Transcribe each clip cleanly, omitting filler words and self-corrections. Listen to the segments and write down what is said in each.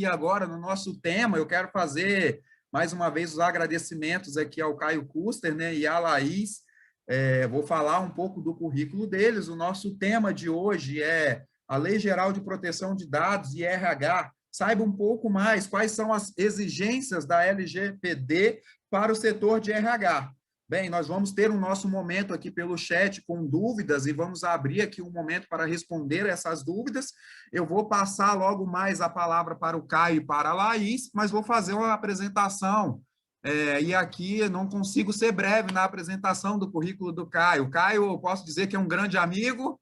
E agora, no nosso tema, eu quero fazer, mais uma vez, os agradecimentos aqui ao Caio Kuster, né, e à Laís. Vou falar um pouco do currículo deles. O nosso tema de hoje é a Lei Geral de Proteção de Dados e RH. Saiba um pouco mais quais são as exigências da LGPD para o setor de RH. Bem, nós vamos ter um nosso momento aqui pelo chat com dúvidas e vamos abrir aqui um momento para responder essas dúvidas. Eu vou passar logo mais a palavra para o Caio e para a Laís, mas vou fazer uma apresentação. E aqui eu não consigo ser breve na apresentação do currículo do Caio. O Caio, eu posso dizer que é um grande amigo,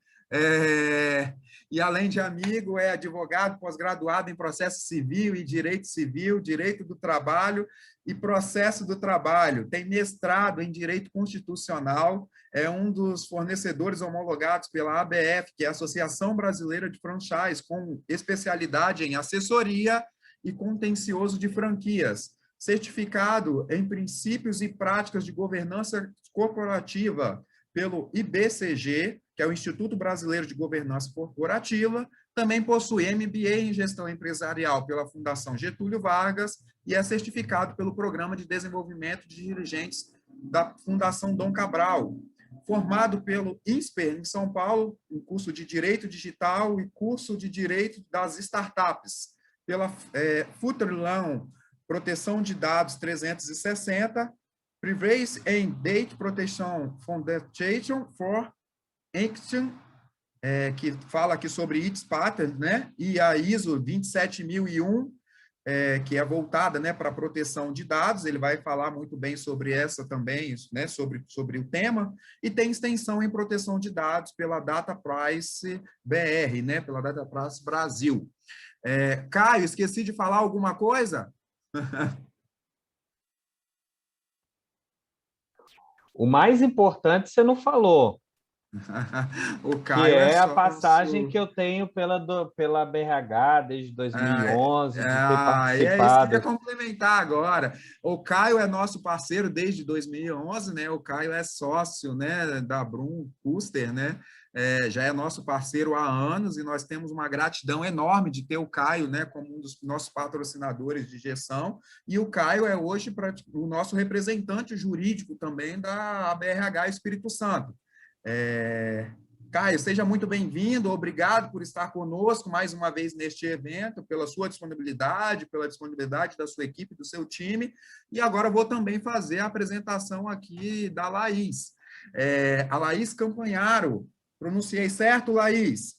e além de amigo, é advogado pós-graduado em processo civil e direito civil, direito do trabalho e processo do trabalho. Tem mestrado em direito constitucional, é um dos fornecedores homologados pela ABF, que é a Associação Brasileira de Franchise, com especialidade em assessoria e contencioso de franquias. Certificado em princípios e práticas de governança corporativa pelo IBCG, que é o Instituto Brasileiro de Governança Corporativa, também possui MBA em Gestão Empresarial pela Fundação Getúlio Vargas e é certificado pelo Programa de Desenvolvimento de Dirigentes da Fundação Dom Cabral. Formado pelo INSPER, em São Paulo, em curso de Direito Digital e curso de Direito das Startups, pela Futterlão Proteção de Dados 360, Privacy and Data Protection Foundation for Action, que fala aqui sobre ITS Patterns, né? E a ISO 27001, que é voltada, né, para a proteção de dados. Ele vai falar muito bem sobre essa também, né, sobre o tema. E tem extensão em proteção de dados pela Data Price BR, né, pela Data Price Brasil. Caio, esqueci de falar alguma coisa? O mais importante você não falou, O que Caio é a passagem sócio. que eu tenho pela BRH desde 2011, de ter É isso que eu ia participado. complementar agora. O Caio é nosso parceiro desde 2011, né? O Caio é sócio, né, da Brum Custer, né? Já é nosso parceiro há anos e nós temos uma gratidão enorme de ter o Caio, né, como um dos nossos patrocinadores de gestão. E o Caio é hoje o nosso representante jurídico também da BRH Espírito Santo. Caio, seja muito bem-vindo, obrigado por estar conosco mais uma vez neste evento, pela sua disponibilidade, pela disponibilidade da sua equipe, do seu time, e agora vou também fazer a apresentação aqui da Laís. A Laís Campanharo, pronunciei certo, Laís?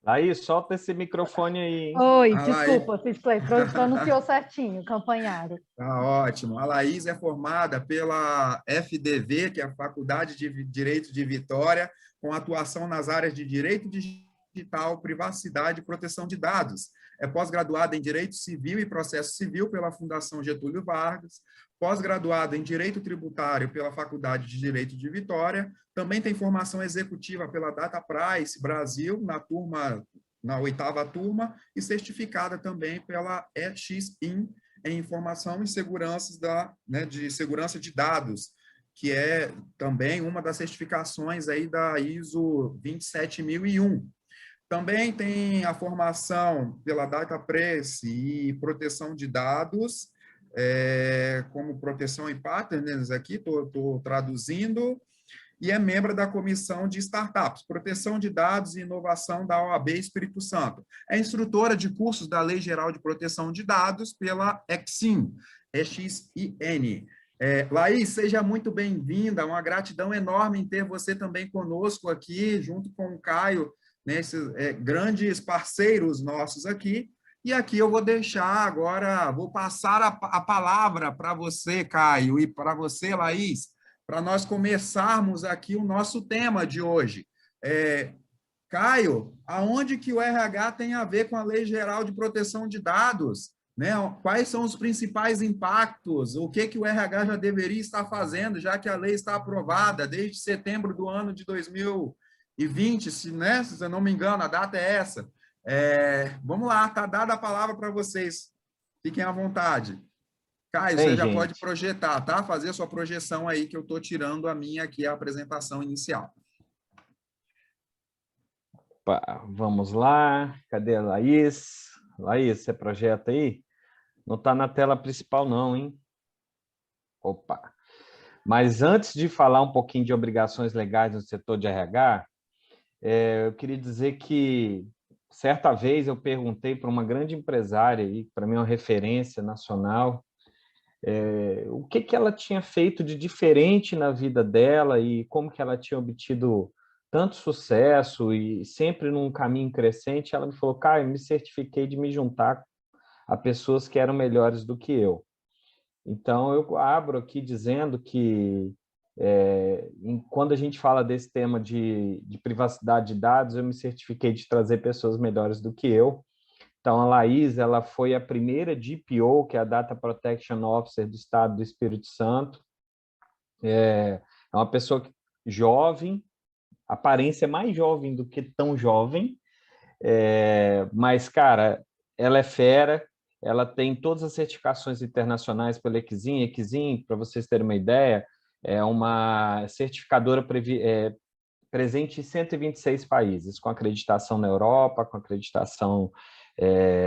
Aí, solta esse microfone aí, hein? Oi, A Laís... desculpa, Cisplay, pronunciou certinho, Campanharo. Tá ótimo. A Laís é formada pela FDV, que é a Faculdade de Direito de Vitória, com atuação nas áreas de Direito Digital, Privacidade e Proteção de Dados. É pós-graduada em Direito Civil e Processo Civil pela Fundação Getúlio Vargas, pós-graduada em Direito Tributário pela Faculdade de Direito de Vitória, também tem formação executiva pela Data Price Brasil, na 8ª turma, e certificada também pela EXIM, em informação e segurança de segurança de dados, que é também uma das certificações aí da ISO 27001. Também tem a formação pela Data Press e proteção de dados, como proteção em patterns aqui, estou traduzindo, e é membro da Comissão de Startups, Proteção de Dados e Inovação da OAB Espírito Santo. É instrutora de cursos da Lei Geral de Proteção de Dados pela EXIN, EXIN. Laís, seja muito bem-vinda, uma gratidão enorme em ter você também conosco aqui, junto com o Caio, né, esses grandes parceiros nossos aqui. E aqui eu vou deixar agora, vou passar a palavra para você, Caio, e para você, Laís, para nós começarmos aqui o nosso tema de hoje. Caio, aonde que o RH tem a ver com a Lei Geral de Proteção de Dados? Né? Quais são os principais impactos? O que o RH já deveria estar fazendo, já que a lei está aprovada desde setembro do ano de 2020, né? Se eu não me engano, a data é essa. Vamos lá, está dada a palavra para vocês. Fiquem à vontade. Caio, Bem, você já gente, pode projetar, tá? Fazer a sua projeção aí, que eu estou tirando a minha aqui, a apresentação inicial. Opa, vamos lá. Cadê a Laís? Laís, você projeta aí? Não está na tela principal não, hein? Opa. Mas antes de falar um pouquinho de obrigações legais no setor de RH, eu queria dizer que certa vez eu perguntei para uma grande empresária, aí, para mim é uma referência nacional, o que que ela tinha feito de diferente na vida dela e como que ela tinha obtido tanto sucesso e sempre num caminho crescente. Ela me falou, Caio, me certifiquei de me juntar a pessoas que eram melhores do que eu. Então, eu abro aqui dizendo que, quando a gente fala desse tema de privacidade de dados, eu me certifiquei de trazer pessoas melhores do que eu. Então, a Laís, ela foi a primeira DPO, que é a Data Protection Officer do Estado do Espírito Santo. É uma pessoa jovem, aparência mais jovem do que tão jovem, mas, cara, ela é fera, ela tem todas as certificações internacionais pela Equizim. Equizim, para vocês terem uma ideia, é uma certificadora presente em 126 países, com acreditação na Europa, com acreditação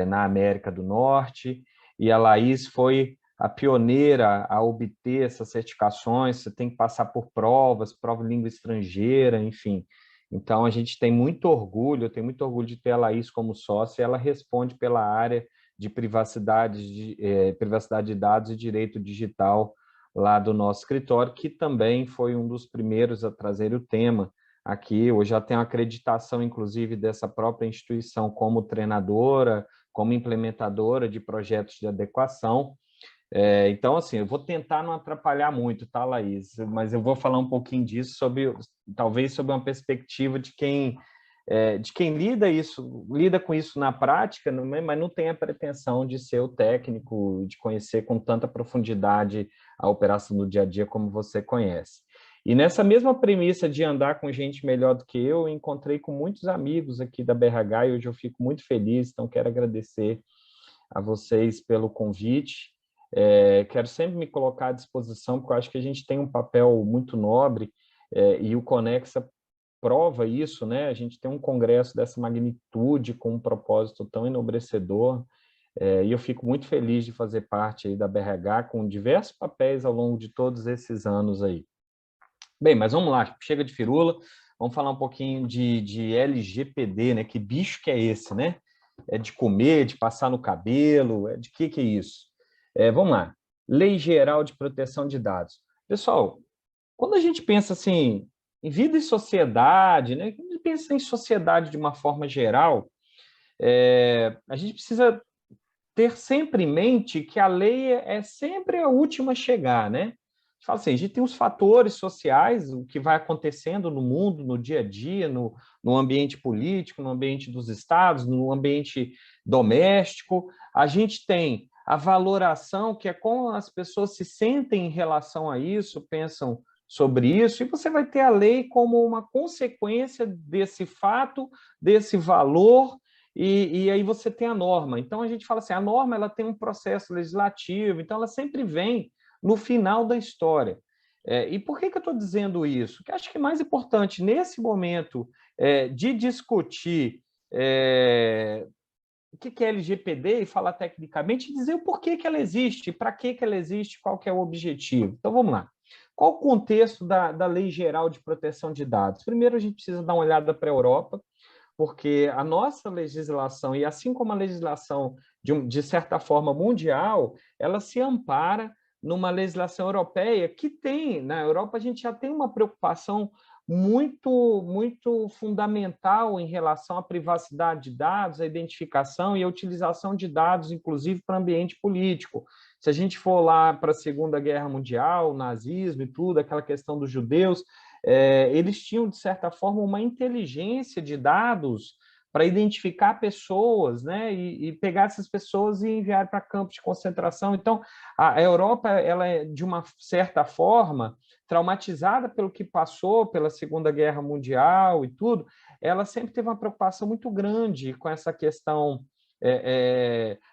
na América do Norte, e a Laís foi a pioneira a obter essas certificações. Você tem que passar por provas, prova de língua estrangeira, enfim. Então, a gente tem muito orgulho, eu tenho muito orgulho de ter a Laís como sócia. Ela responde pela área de privacidade de dados e direito digital lá do nosso escritório, que também foi um dos primeiros a trazer o tema aqui. Eu já tenho acreditação, inclusive, dessa própria instituição como treinadora, como implementadora de projetos de adequação. Então, assim, eu vou tentar não atrapalhar muito, tá, Laís? Mas eu vou falar um pouquinho disso, talvez sob uma perspectiva de quem lida com isso na prática, mas não tem a pretensão de ser o técnico, de conhecer com tanta profundidade a operação do dia a dia como você conhece. E nessa mesma premissa de andar com gente melhor do que eu encontrei com muitos amigos aqui da BRH e hoje eu fico muito feliz, então quero agradecer a vocês pelo convite. Quero sempre me colocar à disposição, porque eu acho que a gente tem um papel muito nobre, e o Conexa prova isso, né? A gente tem um congresso dessa magnitude, com um propósito tão enobrecedor, e eu fico muito feliz de fazer parte aí da BRH, com diversos papéis ao longo de todos esses anos aí. Bem, mas vamos lá, chega de firula, vamos falar um pouquinho de LGPD, né? Que bicho que é esse, né? É de comer, de passar no cabelo, de que é isso? Vamos lá, Lei Geral de Proteção de Dados. Pessoal, quando a gente pensa assim, em vida e sociedade, né? Quando a gente pensa em sociedade de uma forma geral, a gente precisa ter sempre em mente que a lei é sempre a última a chegar, né? A gente fala assim, a gente tem os fatores sociais, o que vai acontecendo no mundo, no dia a dia, no ambiente político, no ambiente dos estados, no ambiente doméstico. A gente tem a valoração, que é como as pessoas se sentem em relação a isso, pensam sobre isso, e você vai ter a lei como uma consequência desse fato, desse valor, e aí você tem a norma. Então, a gente fala assim, a norma ela tem um processo legislativo, então ela sempre vem no final da história. E por que eu estou dizendo isso? Porque acho que é mais importante, nesse momento, de discutir o que é LGPD e falar tecnicamente, e dizer o porquê que ela existe, para que ela existe, qual que é o objetivo. Então, vamos lá. Qual o contexto da Lei Geral de Proteção de Dados? Primeiro, a gente precisa dar uma olhada para a Europa, porque a nossa legislação, e assim como a legislação, de certa forma, mundial, ela se ampara numa legislação europeia que tem, na Europa a gente já tem uma preocupação muito fundamental em relação à privacidade de dados, à identificação e à utilização de dados, inclusive para o ambiente político. Se a gente for lá para a Segunda Guerra Mundial, o nazismo e tudo, aquela questão dos judeus, eles tinham, de certa forma, uma inteligência de dados para identificar pessoas, né, e pegar essas pessoas e enviar para campos de concentração. Então, a Europa, ela é, de uma certa forma, traumatizada pelo que passou pela Segunda Guerra Mundial e tudo, ela sempre teve uma preocupação muito grande com essa questão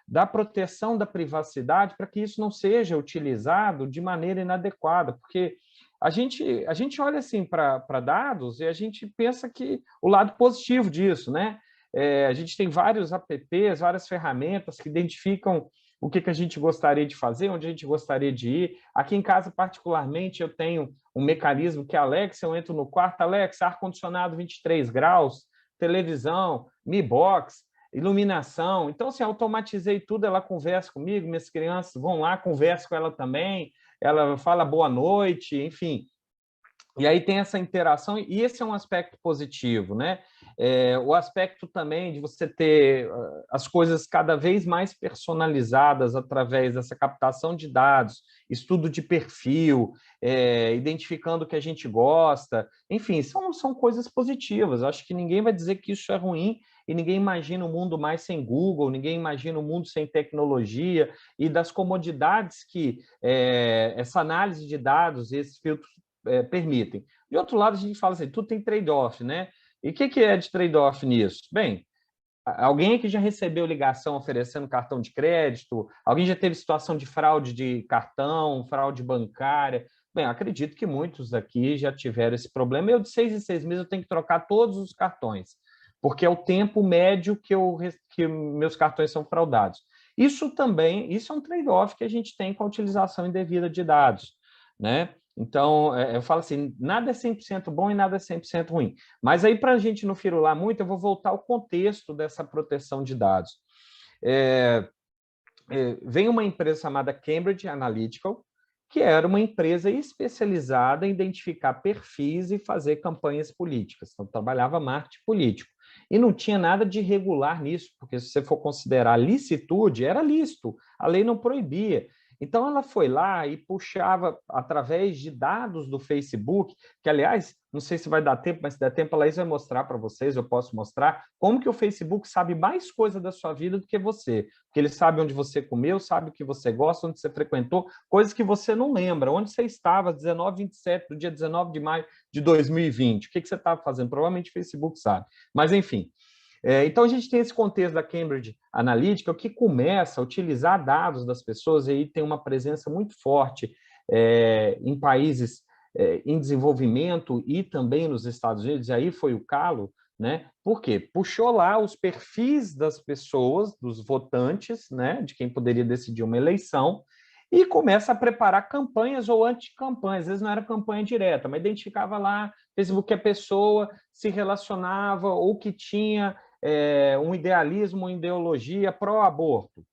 da proteção da privacidade, para que isso não seja utilizado de maneira inadequada, porque a gente olha assim para dados e a gente pensa que o lado positivo disso, né? A gente tem vários apps, várias ferramentas que identificam o que a gente gostaria de fazer, onde a gente gostaria de ir. Aqui em casa, particularmente, eu tenho um mecanismo que é Alexa, eu entro no quarto, Alexa, ar-condicionado 23 graus, televisão, Mi Box, iluminação. Então, assim, automatizei tudo, ela conversa comigo, minhas crianças vão lá, conversam com ela também, ela fala boa noite, enfim. E aí tem essa interação, e esse é um aspecto positivo, né? O aspecto também de você ter as coisas cada vez mais personalizadas através dessa captação de dados, estudo de perfil, identificando o que a gente gosta, enfim, são coisas positivas. Eu acho que ninguém vai dizer que isso é ruim, e ninguém imagina um mundo mais sem Google, ninguém imagina um mundo sem tecnologia e das comodidades que essa análise de dados, esses filtros permitem. De outro lado, a gente fala assim, tudo tem trade-off, né? E o que é de trade-off nisso? Bem, alguém que já recebeu ligação oferecendo cartão de crédito, alguém já teve situação de fraude de cartão, fraude bancária. Bem, acredito que muitos aqui já tiveram esse problema. Eu, de 6 em 6 meses, eu tenho que trocar todos os cartões, porque é o tempo médio que meus cartões são fraudados. Isso é um trade-off que a gente tem com a utilização indevida de dados, né? Então, eu falo assim, nada é 100% bom e nada é 100% ruim. Mas aí, para a gente não firular muito, eu vou voltar ao contexto dessa proteção de dados. Vem uma empresa chamada Cambridge Analytica, que era uma empresa especializada em identificar perfis e fazer campanhas políticas. Então, trabalhava marketing político. E não tinha nada de irregular nisso, porque se você for considerar licitude, era lícito, a lei não proibia. Então, ela foi lá e puxava, através de dados do Facebook, que, aliás, não sei se vai dar tempo, mas se der tempo, a Laís vai mostrar para vocês, eu posso mostrar, como que o Facebook sabe mais coisa da sua vida do que você. Porque ele sabe onde você comeu, sabe o que você gosta, onde você frequentou, coisas que você não lembra. Onde você estava, 19/27, do dia 19 de maio de 2020. O que você estava fazendo? Provavelmente o Facebook sabe. Mas, enfim. Então, a gente tem esse contexto da Cambridge Analytica, que começa a utilizar dados das pessoas, e aí tem uma presença muito forte em países em desenvolvimento e também nos Estados Unidos, e aí foi o calo, né? Por quê? Puxou lá os perfis das pessoas, dos votantes, né? De quem poderia decidir uma eleição, e começa a preparar campanhas ou anticampanhas. Às vezes não era campanha direta, mas identificava lá, Facebook, que a pessoa se relacionava ou que tinha um idealismo, uma ideologia pró-aborto.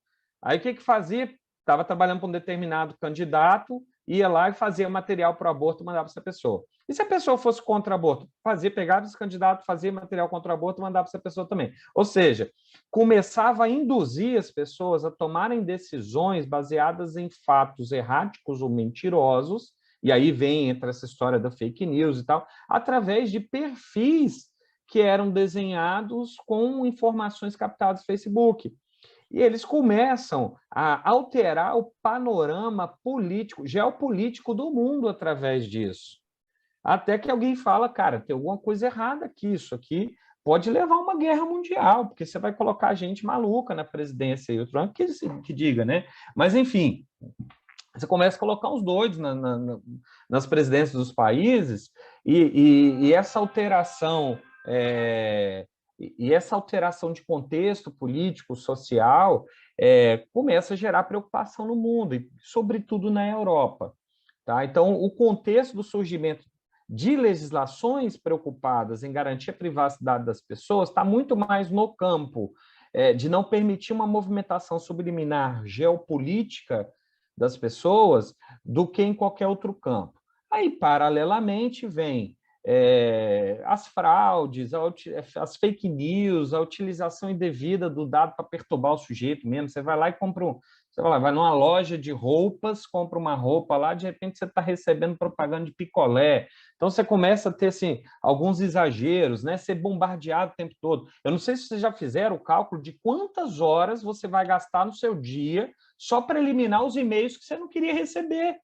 Aí o que fazia? Estava trabalhando para um determinado candidato, ia lá e fazia material para o aborto e mandava para essa pessoa. E se a pessoa fosse contra o aborto? Pegava esse candidato, fazia material contra o aborto e mandava para essa pessoa também. Ou seja, começava a induzir as pessoas a tomarem decisões baseadas em fatos erráticos ou mentirosos, e aí vem entre essa história da fake news e tal, através de perfis que eram desenhados com informações captadas no Facebook. E eles começam a alterar o panorama político, geopolítico do mundo através disso. Até que alguém fala, cara, tem alguma coisa errada aqui, isso aqui pode levar a uma guerra mundial, porque você vai colocar gente maluca na presidência, e o Trump que diga, né? Mas, enfim, você começa a colocar os doidos nas presidências dos países, e essa alteração... E essa alteração de contexto político, social, começa a gerar preocupação no mundo, e sobretudo na Europa. Tá? Então, o contexto do surgimento de legislações preocupadas em garantir a privacidade das pessoas está muito mais no campo de não permitir uma movimentação subliminar geopolítica das pessoas do que em qualquer outro campo. Aí, paralelamente, vem as fraudes, as fake news, a utilização indevida do dado para perturbar o sujeito mesmo. Você vai lá e compra vai numa loja de roupas, compra uma roupa lá, de repente você está recebendo propaganda de picolé. Então você começa a ter assim, alguns exageros, né? Ser bombardeado o tempo todo. Eu não sei se vocês já fizeram o cálculo de quantas horas você vai gastar no seu dia só para eliminar os e-mails que você não queria receber.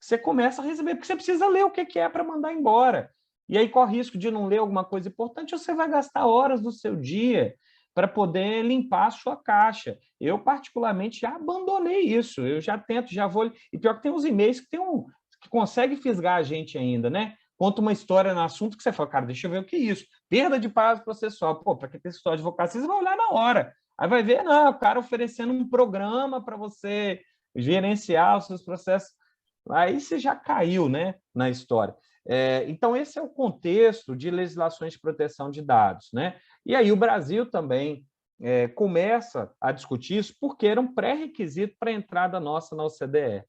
Você começa a receber, porque você precisa ler o que é para mandar embora. E aí corre risco de não ler alguma coisa importante, você vai gastar horas do seu dia para poder limpar a sua caixa. Eu, particularmente, já abandonei isso. Eu já tento, já vou... E pior que tem uns e-mails que que consegue fisgar a gente ainda, né? Conta uma história no assunto que você fala, cara, deixa eu ver o que é isso. Perda de prazo processual. Pô, para que ter história de advocacia, você vai olhar na hora. Aí vai ver, não, o cara oferecendo um programa para você gerenciar os seus processos. Aí você já caiu, né, na história. Então, esse é o contexto de legislações de proteção de dados, né? E aí o Brasil também começa a discutir isso porque era um pré-requisito para a entrada nossa na OCDE.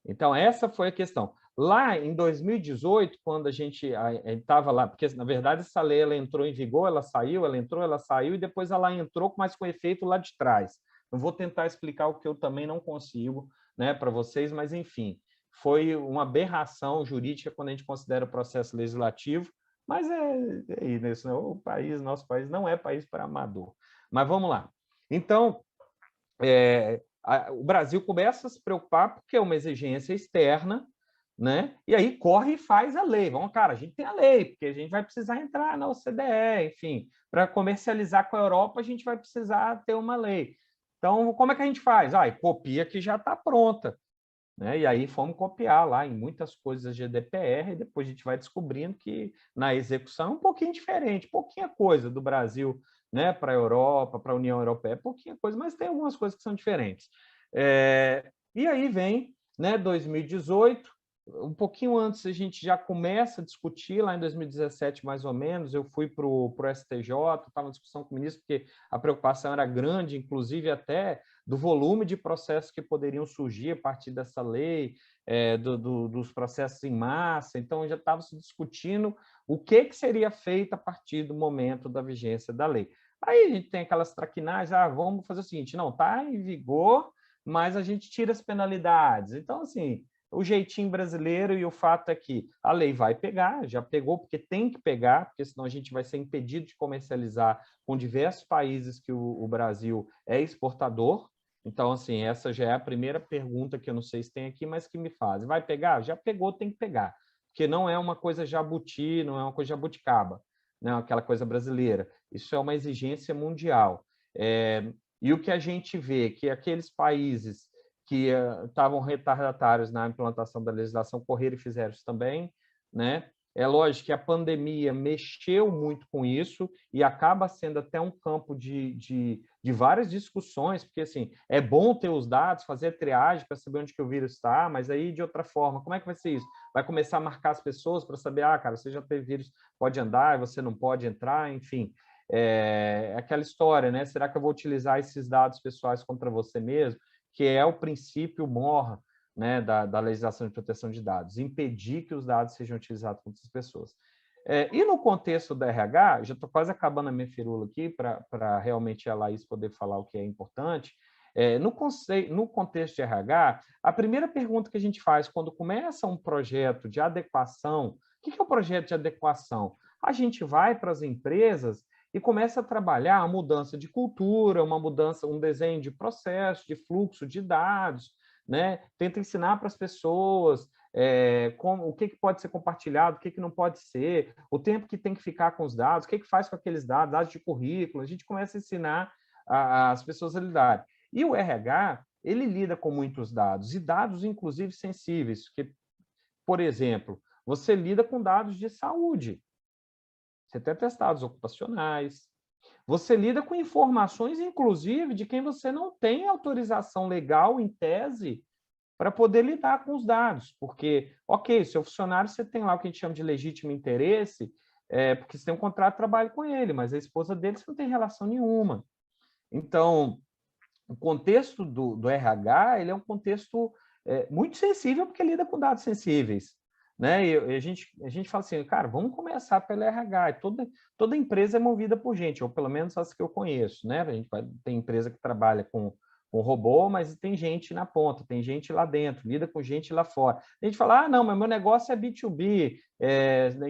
Então, essa foi a questão. Lá em 2018, quando a gente estava lá, porque, na verdade, essa lei ela entrou em vigor, ela saiu, ela entrou, ela saiu, e depois ela entrou, mas com efeito lá de trás. Eu vou tentar explicar o que eu também não consigo, né, para vocês, mas, enfim, foi uma aberração jurídica quando a gente considera o processo legislativo, mas isso, né? O país, nosso país, não é país para amador. Mas vamos lá. Então, o Brasil começa a se preocupar porque é uma exigência externa, né? E aí corre e faz a lei. Vamos, cara, a gente tem a lei, porque a gente vai precisar entrar na OCDE, enfim, para comercializar com a Europa, a gente vai precisar ter uma lei. Então, como é que a gente faz? Copia que já está pronta. Né? E aí fomos copiar lá em muitas coisas da GDPR, e depois a gente vai descobrindo que na execução é um pouquinho diferente, pouquinha coisa do Brasil, né, para a Europa, para a União Europeia, pouquinha coisa, mas tem algumas coisas que são diferentes. E aí vem, né, 2018, um pouquinho antes a gente já começa a discutir, lá em 2017 mais ou menos, eu fui para o STJ, estava em discussão com o ministro, porque a preocupação era grande, inclusive até do volume de processos que poderiam surgir a partir dessa lei, dos processos em massa. Então, já estava se discutindo o que seria feito a partir do momento da vigência da lei. Aí a gente tem aquelas traquinagens, vamos fazer o seguinte, não, está em vigor, mas a gente tira as penalidades. Então, assim, o jeitinho brasileiro, e o fato é que a lei vai pegar, já pegou, porque tem que pegar, porque senão a gente vai ser impedido de comercializar com diversos países que o Brasil é exportador. Então, assim, essa já é a primeira pergunta que eu não sei se tem aqui, mas que me fazem. Vai pegar? Já pegou, tem que pegar. Porque não é uma coisa jabuti, não é uma coisa jabuticaba, não é aquela coisa brasileira. Isso é uma exigência mundial. E o que a gente vê que aqueles países que estavam retardatários na implantação da legislação correram e fizeram isso também, né? É lógico que a pandemia mexeu muito com isso e acaba sendo até um campo de várias discussões, porque assim, é bom ter os dados, fazer a triagem para saber onde que o vírus está, mas aí de outra forma, como é que vai ser isso? Vai começar a marcar as pessoas para saber, cara, você já teve vírus, pode andar, você não pode entrar, enfim. É aquela história, né? Será que eu vou utilizar esses dados pessoais contra você mesmo? Que é o princípio mor, né, da legislação de proteção de dados, impedir que os dados sejam utilizados contra as pessoas. E no contexto da RH, já estou quase acabando a minha firula aqui, para realmente a Laís poder falar o que é importante. No contexto de RH, a primeira pergunta que a gente faz quando começa um projeto de adequação, o que é o projeto de adequação? A gente vai para as empresas e começa a trabalhar a mudança de cultura, uma mudança, um desenho de processo, de fluxo de dados, né? Tenta ensinar para as pessoas o que pode ser compartilhado, o que não pode ser, o tempo que tem que ficar com os dados, o que faz com aqueles dados, dados de currículo, a gente começa a ensinar as pessoas a lidar. E o RH, ele lida com muitos dados, e dados, inclusive, sensíveis, que, por exemplo, você lida com dados de saúde, você tem atestados ocupacionais, você lida com informações, inclusive, de quem você não tem autorização legal, em tese, para poder lidar com os dados. Porque, ok, seu funcionário, você tem lá o que a gente chama de legítimo interesse, porque você tem um contrato de trabalho com ele, mas a esposa dele você não tem relação nenhuma. Então, o contexto do RH, ele é um contexto muito sensível, porque lida com dados sensíveis. Né? E a gente fala assim, cara, vamos começar pelo RH. E toda empresa é movida por gente, ou pelo menos as que eu conheço. Né? Tem empresa que trabalha com robô, mas tem gente na ponta, tem gente lá dentro, lida com gente lá fora. A gente fala, não, mas meu negócio é B2B,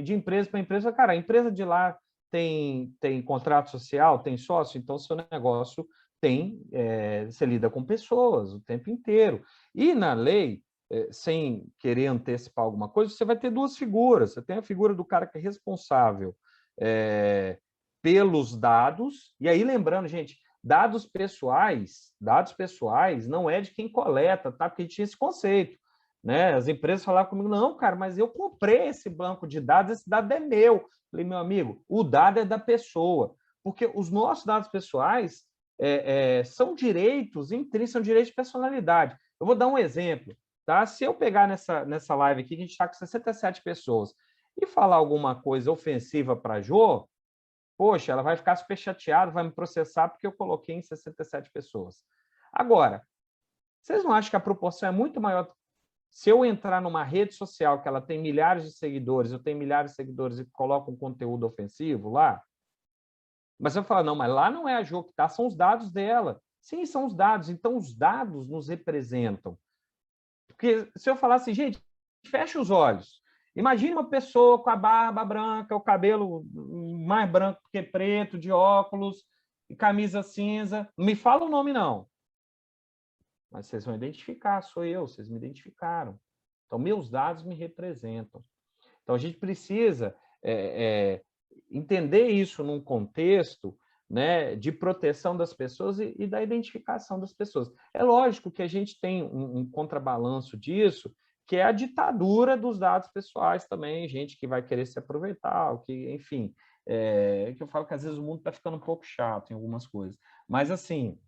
de empresa para empresa. Cara, a empresa de lá tem contrato social, tem sócio, então seu negócio você lida com pessoas o tempo inteiro. E na lei, sem querer antecipar alguma coisa, você vai ter duas figuras. Você tem a figura do cara que é responsável pelos dados, e aí lembrando, gente, dados pessoais não é de quem coleta, tá? Porque tinha esse conceito. né? As empresas falavam comigo, não, cara, mas eu comprei esse banco de dados, esse dado é meu. Falei, meu amigo, o dado é da pessoa, porque os nossos dados pessoais são direitos intrínsecos, são direitos de personalidade. Eu vou dar um exemplo, tá? Se eu pegar nessa live aqui, que a gente está com 67 pessoas, e falar alguma coisa ofensiva para a Jo, poxa, ela vai ficar super chateada, vai me processar porque eu coloquei em 67 pessoas. Agora, vocês não acham que a proporção é muito maior? Se eu entrar numa rede social que ela tem milhares de seguidores, eu tenho milhares de seguidores e coloco um conteúdo ofensivo lá, mas eu falo, não, mas lá não é a Jo que está, são os dados dela. Sim, são os dados. Então, os dados nos representam. Porque se eu falar assim, gente, fecha os olhos. Imagine uma pessoa com a barba branca, o cabelo mais branco que preto, de óculos, e camisa cinza. Não me fala o nome, não. Mas vocês vão identificar, sou eu, vocês me identificaram. Então, meus dados me representam. Então, a gente precisa entender isso num contexto, né, de proteção das pessoas e da identificação das pessoas. É lógico que a gente tem um contrabalanço disso, que é a ditadura dos dados pessoais também, gente que vai querer se aproveitar, que, enfim, que eu falo que às vezes o mundo está ficando um pouco chato em algumas coisas. Mas, assim,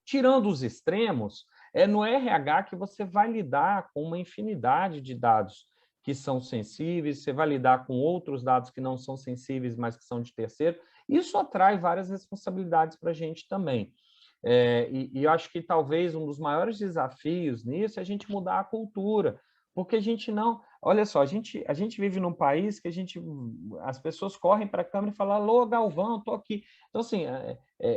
tirando os extremos, é no RH que você vai lidar com uma infinidade de dados que são sensíveis, você vai lidar com outros dados que não são sensíveis, mas que são de terceiro. Isso atrai várias responsabilidades para a gente também. E eu acho que talvez um dos maiores desafios nisso é a gente mudar a cultura, porque a gente não... Olha só, a gente vive num país que as pessoas correm para a câmera e falam, alô, Galvão, estou aqui. Então, assim,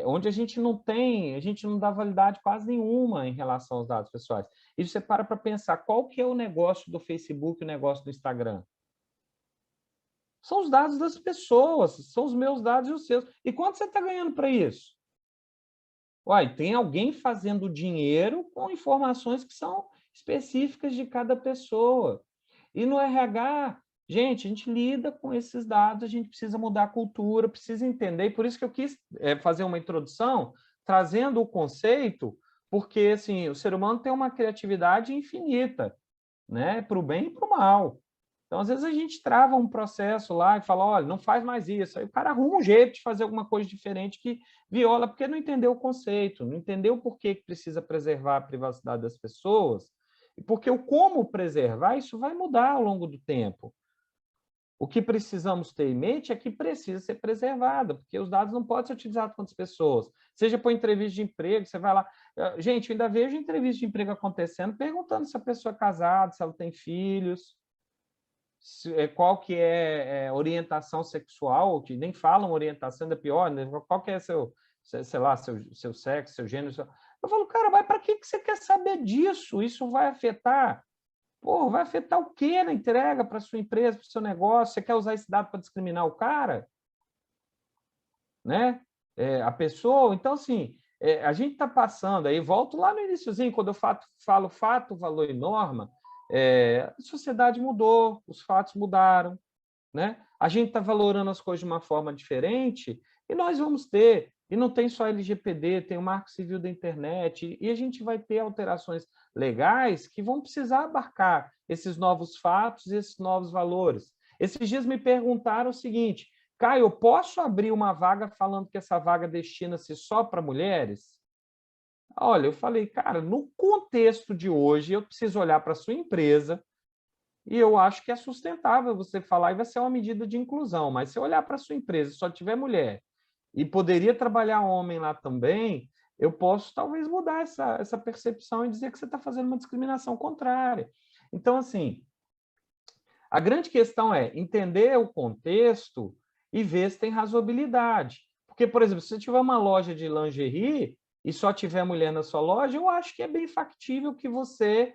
onde a gente não dá validade quase nenhuma em relação aos dados pessoais. E você para pensar, qual que é o negócio do Facebook e o negócio do Instagram? São os dados das pessoas, são os meus dados e os seus. E quanto você está ganhando para isso? Uai, tem alguém fazendo dinheiro com informações que são específicas de cada pessoa. E no RH, gente, a gente lida com esses dados, a gente precisa mudar a cultura, precisa entender, e por isso que eu quis fazer uma introdução, trazendo o conceito, porque assim, o ser humano tem uma criatividade infinita, né? Para o bem e para o mal. Então, às vezes, a gente trava um processo lá e fala, olha, não faz mais isso. Aí o cara arruma um jeito de fazer alguma coisa diferente que viola, porque não entendeu o conceito, não entendeu por que precisa preservar a privacidade das pessoas, e porque o como preservar, isso vai mudar ao longo do tempo. O que precisamos ter em mente é que precisa ser preservada, porque os dados não podem ser utilizados contra as pessoas. Seja por entrevista de emprego, você vai lá... Gente, eu ainda vejo entrevista de emprego acontecendo, perguntando se a pessoa é casada, se ela tem filhos, qual que é a orientação sexual, que nem falam orientação, ainda pior, né? Qual que é sei lá, seu sexo, seu gênero. Eu falo, cara, mas para que você quer saber disso? Isso vai afetar... Pô, vai afetar o quê na entrega para a sua empresa, para o seu negócio? Você quer usar esse dado para discriminar o cara? Né? A pessoa... Então, assim, a gente está passando, aí volto lá no iniciozinho, quando eu falo fato, valor e norma, a sociedade mudou, os fatos mudaram, né? A gente está valorando as coisas de uma forma diferente e nós vamos ter, e não tem só LGPD, tem o Marco Civil da Internet, e a gente vai ter alterações legais que vão precisar abarcar esses novos fatos e esses novos valores. Esses dias me perguntaram o seguinte, Caio, eu posso abrir uma vaga falando que essa vaga destina-se só para mulheres? Olha, eu falei, cara, no contexto de hoje, eu preciso olhar para a sua empresa, e eu acho que é sustentável você falar, e vai ser uma medida de inclusão, mas se eu olhar para a sua empresa e só tiver mulher, e poderia trabalhar homem lá também, eu posso talvez mudar essa percepção e dizer que você está fazendo uma discriminação contrária. Então, assim, a grande questão é entender o contexto e ver se tem razoabilidade. Porque, por exemplo, se você tiver uma loja de lingerie e só tiver mulher na sua loja, eu acho que é bem factível que você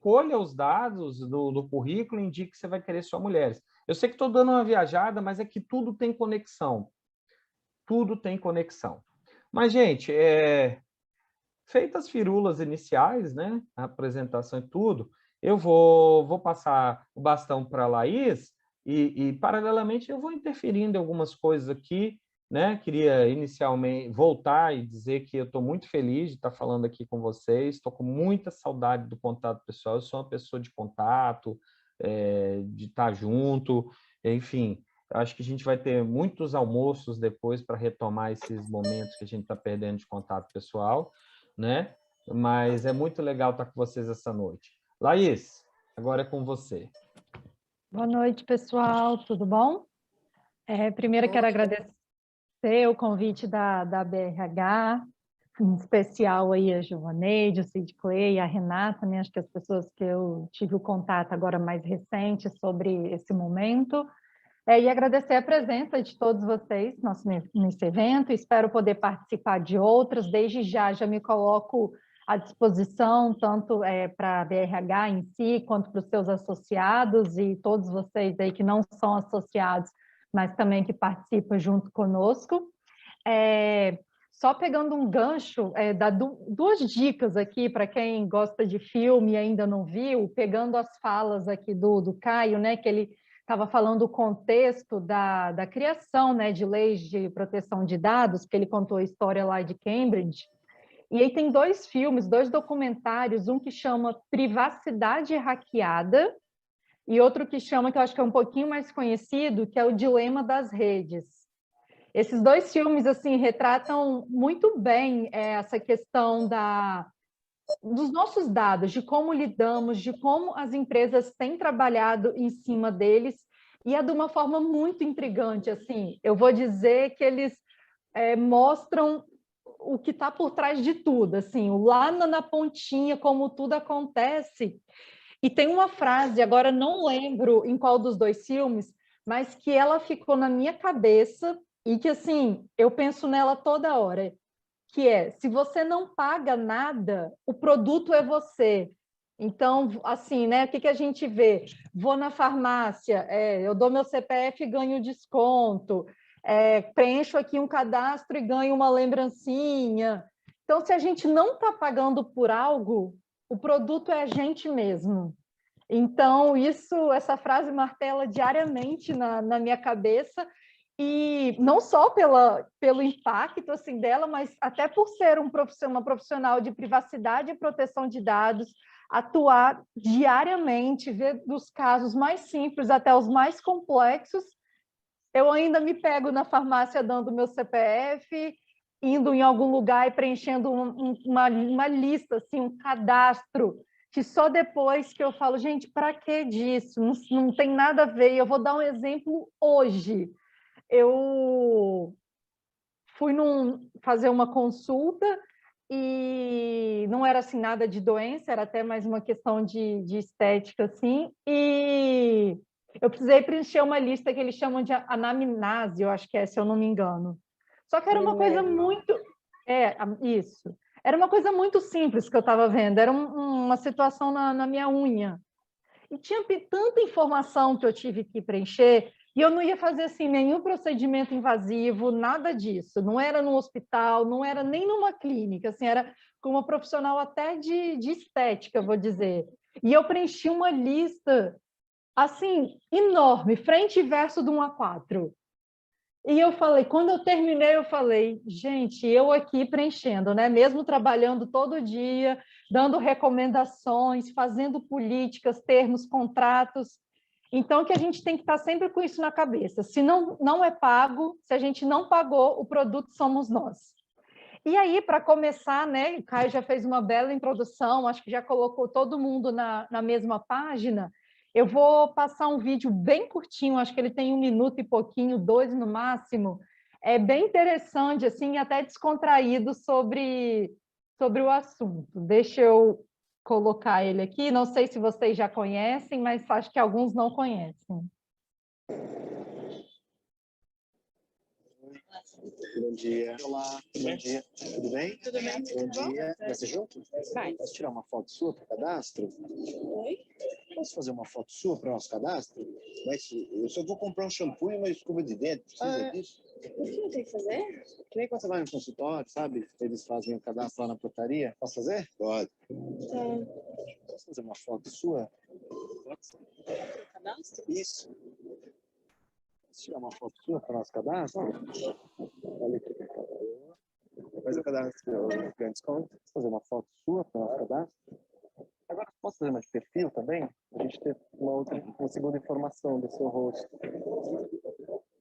colha os dados do currículo e indique que você vai querer só mulheres. Eu sei que estou dando uma viajada, mas é que tudo tem conexão. Tudo tem conexão. Mas, gente, feitas as firulas iniciais, né, a apresentação e tudo, eu vou passar o bastão para a Laís e, paralelamente, eu vou interferindo em algumas coisas aqui né? Queria inicialmente voltar e dizer que eu estou muito feliz de estar falando aqui com vocês, estou com muita saudade do contato pessoal, eu sou uma pessoa de contato, de estar junto, enfim, acho que a gente vai ter muitos almoços depois para retomar esses momentos que a gente está perdendo de contato pessoal, né? Mas é muito legal estar com vocês essa noite. Laís, agora é com você. Boa noite, pessoal, tudo bom? Primeiro, quero agradecer o convite da BRH, em especial aí a Giovaneide, o Cid Clay, a Renata, né? Acho que as pessoas que eu tive o contato agora mais recente sobre esse momento. E agradecer a presença de todos vocês nesse evento, espero poder participar de outros, desde já me coloco à disposição, tanto para a BRH em si, quanto para os seus associados e todos vocês aí que não são associados, mas também que participam junto conosco. Só pegando um gancho, dar duas dicas aqui para quem gosta de filme e ainda não viu, pegando as falas aqui do Caio, né, que ele estava falando o contexto da criação, né, de leis de proteção de dados, que ele contou a história lá de Cambridge. E aí tem dois filmes, dois documentários, um que chama Privacidade Hackeada e outro que chama, que eu acho que é um pouquinho mais conhecido, que é O Dilema das Redes. Esses dois filmes assim retratam muito bem essa questão dos nossos dados, de como lidamos, de como as empresas têm trabalhado em cima deles, e é de uma forma muito intrigante. Assim, eu vou dizer que eles mostram o que está por trás de tudo, assim, lá na pontinha, como tudo acontece. E tem uma frase, agora não lembro em qual dos dois filmes, mas que ela ficou na minha cabeça e que, assim, eu penso nela toda hora, que é, se você não paga nada, o produto é você. Então, assim, né, o que a gente vê? Vou na farmácia, eu dou meu CPF e ganho desconto, preencho aqui um cadastro e ganho uma lembrancinha. Então, se a gente não está pagando por algo, o produto é a gente mesmo. Então, essa frase martela diariamente na minha cabeça, e não só pelo impacto assim, dela, mas até por ser uma profissional de privacidade e proteção de dados, atuar diariamente, ver dos casos mais simples até os mais complexos. Eu ainda me pego na farmácia dando meu CPF, indo em algum lugar e preenchendo uma lista, assim, um cadastro, que só depois que eu falo, gente, para que disso? Não tem nada a ver. Eu vou dar um exemplo hoje. Eu fui fazer uma consulta e não era assim nada de doença, era até mais uma questão de estética, assim, e eu precisei preencher uma lista que eles chamam de anamnese, eu acho que é, se eu não me engano. Só que era uma coisa muito... isso. Era uma coisa muito simples que eu estava vendo, era uma situação na minha unha. E tinha tanta informação que eu tive que preencher, e eu não ia fazer assim, nenhum procedimento invasivo, nada disso. Não era no hospital, não era nem numa clínica, assim, era com uma profissional até de estética, vou dizer. E eu preenchi uma lista assim, enorme, frente e verso de 1 a 4. E eu falei, quando eu terminei, eu falei, gente, eu aqui preenchendo, né? Mesmo trabalhando todo dia, dando recomendações, fazendo políticas, termos, contratos. Então, que a gente tem que estar sempre com isso na cabeça. Se não é pago, se a gente não pagou, o produto somos nós. E aí, para começar, né? O Caio já fez uma bela introdução, acho que já colocou todo mundo na mesma página. Eu vou passar um vídeo bem curtinho, acho que ele tem 1 minuto e pouquinho, 2 no máximo. É bem interessante, assim, até descontraído sobre o assunto. Deixa eu colocar ele aqui. Não sei se vocês já conhecem, mas acho que alguns não conhecem. Bom dia. Olá, bom dia. Tudo bem? Tudo bem. Bom dia. Vai ser junto? Vai. Posso tirar uma foto sua para o cadastro? Oi? Posso fazer uma foto sua para o nosso cadastro? Mas eu só vou comprar um shampoo e uma escova de dente. Precisa disso? O que eu tenho que fazer? Que nem quando você vai no consultório, sabe? Eles fazem o cadastro lá na portaria. Posso fazer? Pode. Posso fazer uma foto sua? Pode ser. Cadastro? Isso. Tirar uma foto sua para o nosso cadastro? Olha aqui. Faz o cadastro, ganha desconto. Fazer uma foto sua para o nosso cadastro. Agora, posso fazer uma de perfil também? A gente ter uma segunda informação do seu rosto.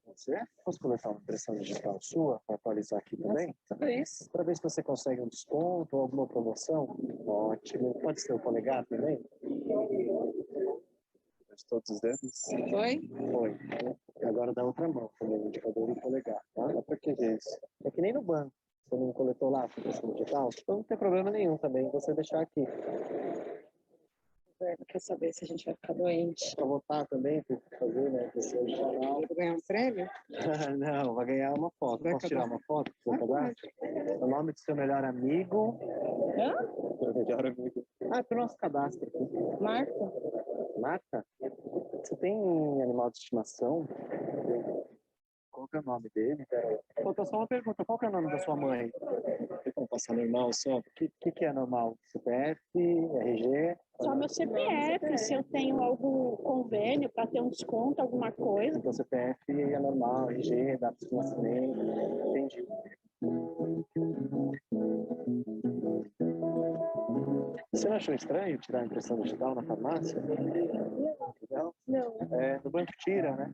Você? Posso coletar uma impressão digital sua para atualizar aqui também? Isso. Para ver se você consegue um desconto ou alguma promoção. Ótimo. Pode ser o polegar também? Todos os dedos? Foi? Foi. E agora da outra mão também, o indicador e o polegar. Tá? Por que é isso? É que nem no banco. Você não coletou lá a impressão digital? Então não tem problema nenhum também você deixar aqui. Quer saber se a gente vai ficar doente? Para votar também, tem que fazer, né? Você Eu vou ganhar um prêmio? Não, vai ganhar uma foto. Posso tirar uma foto do seu cadastro? O nome do seu melhor amigo. Hã? Seu melhor amigo. Ah, é pro nosso cadastro aqui. Marta? Marta? Você tem animal de estimação? Qual que é o nome dele? Falta só uma pergunta. Qual que é o nome da sua mãe? Tem como passar normal só? O que é normal? CPF, RG? Só meu CPF, se eu tenho algum convênio para ter um desconto, alguma coisa. Então CPF é normal, RG, data de nascimento. Entendi. Você não achou estranho tirar a impressão digital na farmácia? Não? Não. É, no banco tira, né?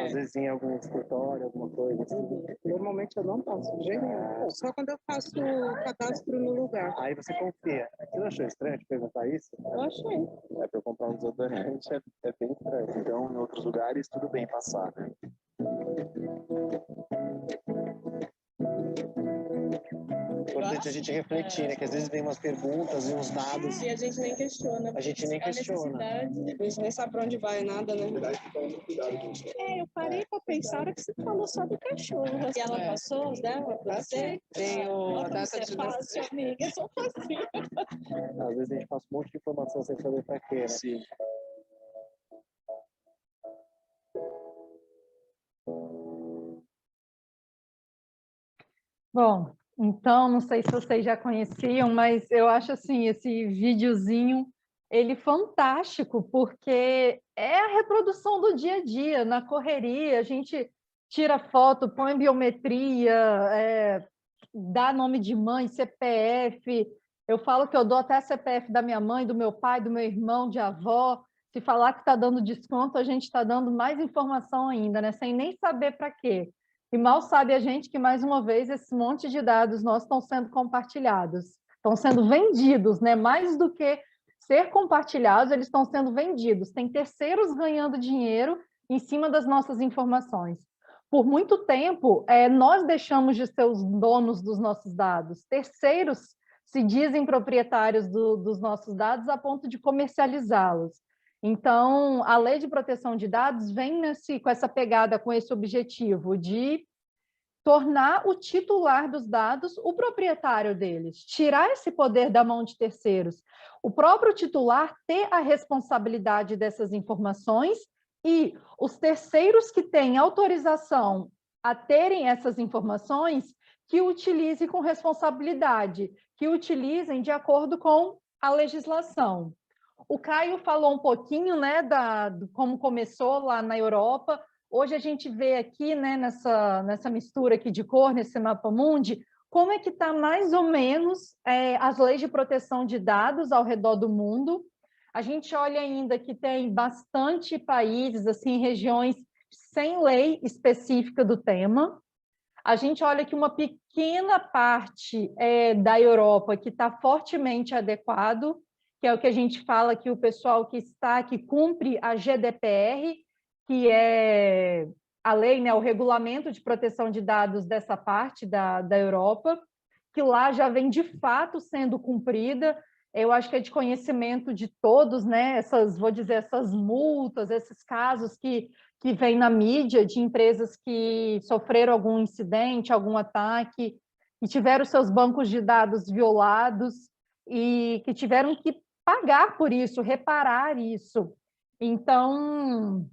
Às vezes em algum escritório, alguma coisa assim. Normalmente eu não faço de jeito nenhum. Só quando eu faço o cadastro no lugar. Aí você confia. Você não achou estranho de perguntar isso? Eu achei. É, para eu comprar um desodorante é bem estranho. Então, em outros lugares, tudo bem passar, né? Importante a gente refletir, né? Que às vezes vem umas perguntas e uns dados. E a gente nem questiona. A gente nem questiona. A gente nem sabe pra onde vai nada, né? Eu parei pra pensar a hora que você falou só do cachorro. E ela passou os dela pra você? Tenho a Nossa, data você é de fácil, amiga. Eu sou facinho. Às vezes a gente passa um monte de informação sem saber pra quê, né? Sim. Bom, então, não sei se vocês já conheciam, mas eu acho assim, esse videozinho, ele fantástico, porque é a reprodução do dia a dia, na correria, a gente tira foto, põe biometria, dá nome de mãe, CPF, eu falo que eu dou até CPF da minha mãe, do meu pai, do meu irmão, de avó, se falar que está dando desconto, a gente está dando mais informação ainda, né? Sem nem saber para quê. E mal sabe a gente que, mais uma vez, esse monte de dados nossos estão sendo compartilhados, estão sendo vendidos, né? Mais do que ser compartilhados, eles estão sendo vendidos. Tem terceiros ganhando dinheiro em cima das nossas informações. Por muito tempo, nós deixamos de ser os donos dos nossos dados. Terceiros se dizem proprietários dos nossos dados a ponto de comercializá-los. Então, a Lei de Proteção de Dados vem com essa pegada, com esse objetivo de tornar o titular dos dados o proprietário deles, tirar esse poder da mão de terceiros. O próprio titular ter a responsabilidade dessas informações e os terceiros que têm autorização a terem essas informações que utilizem com responsabilidade, que utilizem de acordo com a legislação. O Caio falou um pouquinho, né, de como começou lá na Europa. Hoje a gente vê aqui, né, nessa mistura aqui de cor, nesse mapa mundi, como é que está mais ou menos as leis de proteção de dados ao redor do mundo. A gente olha ainda que tem bastante países, assim, regiões sem lei específica do tema. A gente olha que uma pequena parte da Europa que está fortemente adequado, que é o que a gente fala que o pessoal que cumpre a GDPR, que é a lei, né, o regulamento de proteção de dados dessa parte da Europa, que lá já vem de fato sendo cumprida. Eu acho que é de conhecimento de todos, né, essas multas, esses casos que vêm na mídia de empresas que sofreram algum incidente, algum ataque, e tiveram seus bancos de dados violados e que tiveram que pagar por isso, reparar isso. Então,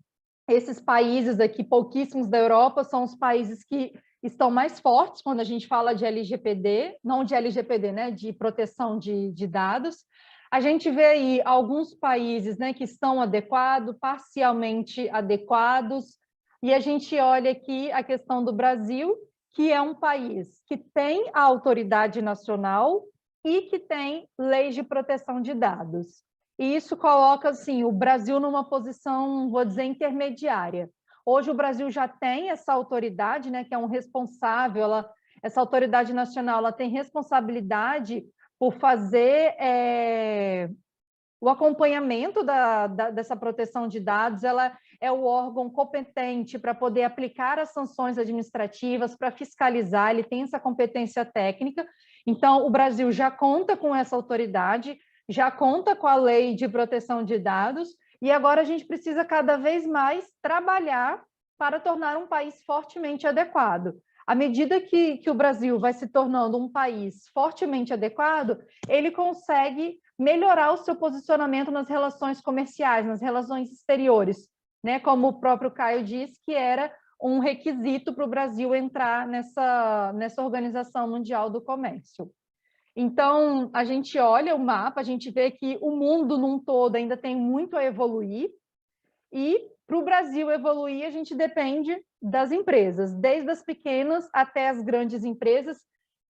esses países aqui, pouquíssimos da Europa, são os países que estão mais fortes quando a gente fala de LGPD, não de LGPD, né, de proteção de dados. A gente vê aí alguns países, né, que estão adequados, parcialmente adequados. E a gente olha aqui a questão do Brasil, que é um país que tem a autoridade nacional e que tem leis de proteção de dados. E isso coloca assim, o Brasil numa posição, vou dizer, intermediária. Hoje o Brasil já tem essa autoridade, né, que é um responsável, essa autoridade nacional ela tem responsabilidade por fazer o acompanhamento dessa proteção de dados, ela é o órgão competente para poder aplicar as sanções administrativas, para fiscalizar, ele tem essa competência técnica. Então, o Brasil já conta com essa autoridade, já conta com a lei de proteção de dados, e agora a gente precisa cada vez mais trabalhar para tornar um país fortemente adequado. À medida que o Brasil vai se tornando um país fortemente adequado, ele consegue melhorar o seu posicionamento nas relações comerciais, nas relações exteriores, né? Como o próprio Caio disse, que era um requisito para o Brasil entrar nessa Organização Mundial do Comércio. Então, a gente olha o mapa, a gente vê que o mundo num todo ainda tem muito a evoluir, e para o Brasil evoluir, a gente depende das empresas, desde as pequenas até as grandes empresas,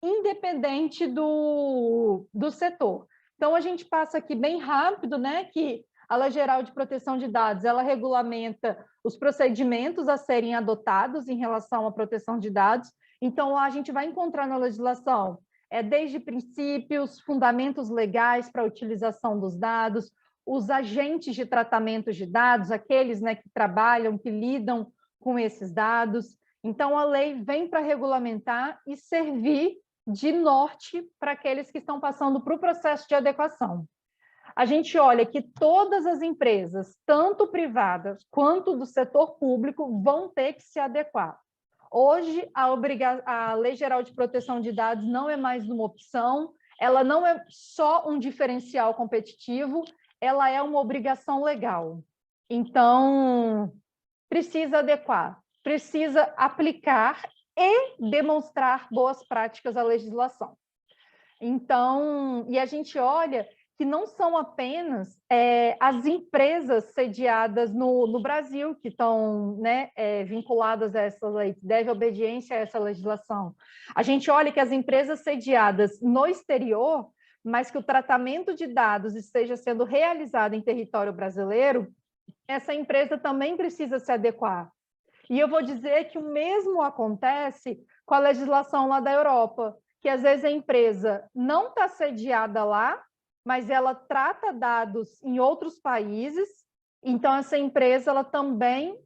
independente do setor. Então, a gente passa aqui bem rápido, né, que a Lei Geral de Proteção de Dados, ela regulamenta os procedimentos a serem adotados em relação à proteção de dados. Então, lá a gente vai encontrar na legislação desde princípios, fundamentos legais para a utilização dos dados, os agentes de tratamento de dados, aqueles, né, que trabalham, que lidam com esses dados. Então, a lei vem para regulamentar e servir de norte para aqueles que estão passando para o processo de adequação. A gente olha que todas as empresas, tanto privadas quanto do setor público, vão ter que se adequar. Hoje, a Lei Geral de Proteção de Dados não é mais uma opção, ela não é só um diferencial competitivo, ela é uma obrigação legal. Então, precisa adequar, precisa aplicar e demonstrar boas práticas à legislação. Então, e a gente olha que não são apenas as empresas sediadas no Brasil que estão, né, vinculadas a essa lei, que devem obediência a essa legislação. A gente olha que as empresas sediadas no exterior, mas que o tratamento de dados esteja sendo realizado em território brasileiro, essa empresa também precisa se adequar. E eu vou dizer que o mesmo acontece com a legislação lá da Europa, que às vezes a empresa não está sediada lá, mas ela trata dados em outros países, então essa empresa ela também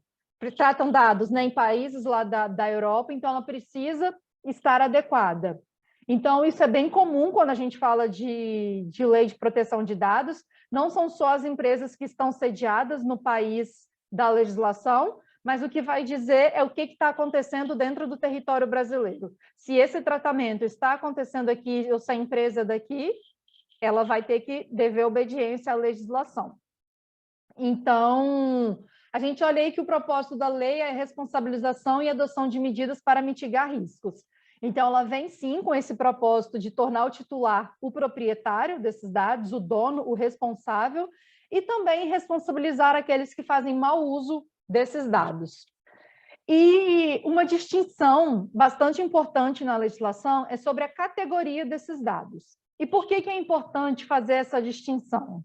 trata dados, né, em países lá da Europa, então ela precisa estar adequada. Então, isso é bem comum quando a gente fala de lei de proteção de dados, não são só as empresas que estão sediadas no país da legislação, mas o que vai dizer é o que está acontecendo dentro do território brasileiro. Se esse tratamento está acontecendo aqui, ou se a empresa daqui, ela vai ter que dever obediência à legislação. Então, a gente olha aí que o propósito da lei é a responsabilização e adoção de medidas para mitigar riscos. Então, ela vem, sim, com esse propósito de tornar o titular o proprietário desses dados, o dono, o responsável, e também responsabilizar aqueles que fazem mau uso desses dados. E uma distinção bastante importante na legislação é sobre a categoria desses dados. E por que é importante fazer essa distinção?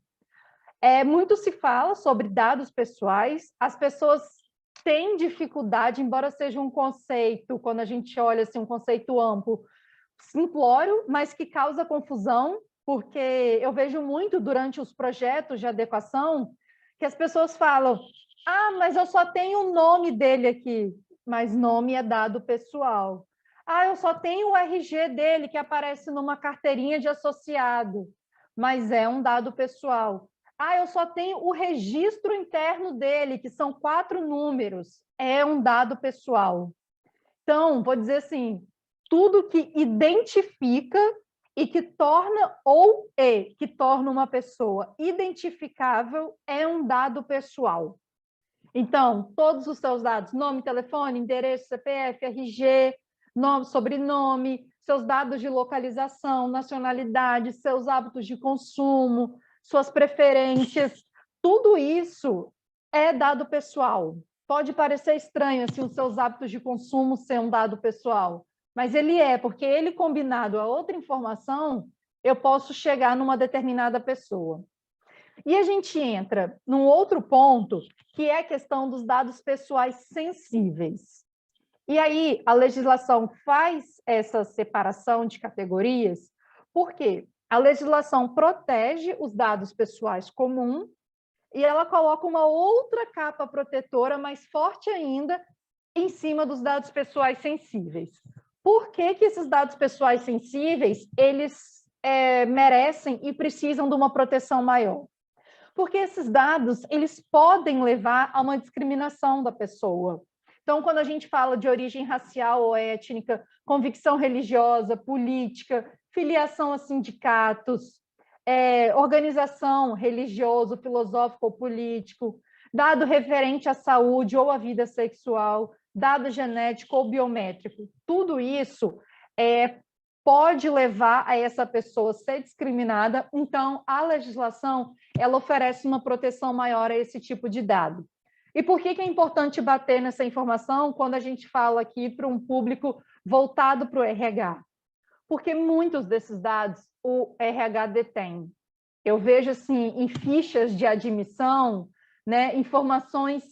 Muito se fala sobre dados pessoais, as pessoas têm dificuldade, embora seja um conceito, quando a gente olha assim, um conceito amplo, simplório, mas que causa confusão, porque eu vejo muito durante os projetos de adequação que as pessoas falam: ah, mas eu só tenho o nome dele aqui, mas nome é dado pessoal. Ah, eu só tenho o RG dele, que aparece numa carteirinha de associado, mas é um dado pessoal. Ah, eu só tenho o registro interno dele, que são 4 números, é um dado pessoal. Então, vou dizer assim, tudo que identifica e que torna que torna uma pessoa identificável é um dado pessoal. Então, todos os seus dados, nome, telefone, endereço, CPF, RG, nome, sobrenome, seus dados de localização, nacionalidade, seus hábitos de consumo, suas preferências, tudo isso é dado pessoal. Pode parecer estranho assim, os seus hábitos de consumo ser um dado pessoal, mas ele é, porque ele combinado a outra informação, eu posso chegar numa determinada pessoa. E a gente entra num outro ponto, que é a questão dos dados pessoais sensíveis. E aí a legislação faz essa separação de categorias, porque a legislação protege os dados pessoais comuns e ela coloca uma outra capa protetora mais forte ainda em cima dos dados pessoais sensíveis. Por que que esses dados pessoais sensíveis, eles merecem e precisam de uma proteção maior? Porque esses dados, eles podem levar a uma discriminação da pessoa. Então, quando a gente fala de origem racial ou étnica, convicção religiosa, política, filiação a sindicatos, organização religioso, filosófico ou político, dado referente à saúde ou à vida sexual, dado genético ou biométrico, tudo isso pode levar a essa pessoa ser discriminada, então a legislação ela oferece uma proteção maior a esse tipo de dado. E por que é importante bater nessa informação quando a gente fala aqui para um público voltado para o RH? Porque muitos desses dados o RH detém. Eu vejo assim, em fichas de admissão, né, informações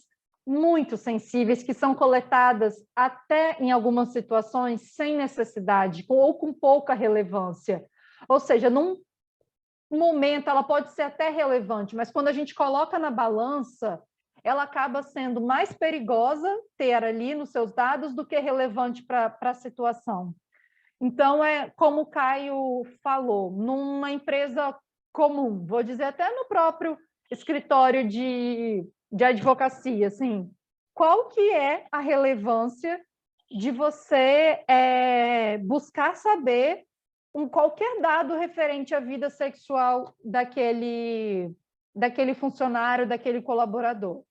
muito sensíveis que são coletadas até em algumas situações sem necessidade ou com pouca relevância. Ou seja, num momento ela pode ser até relevante, mas quando a gente coloca na balança, ela acaba sendo mais perigosa ter ali nos seus dados do que relevante para a situação. Então, como o Caio falou, numa empresa comum, vou dizer até no próprio escritório de advocacia, assim, qual que é a relevância de você buscar saber qualquer dado referente à vida sexual daquele funcionário, daquele colaborador?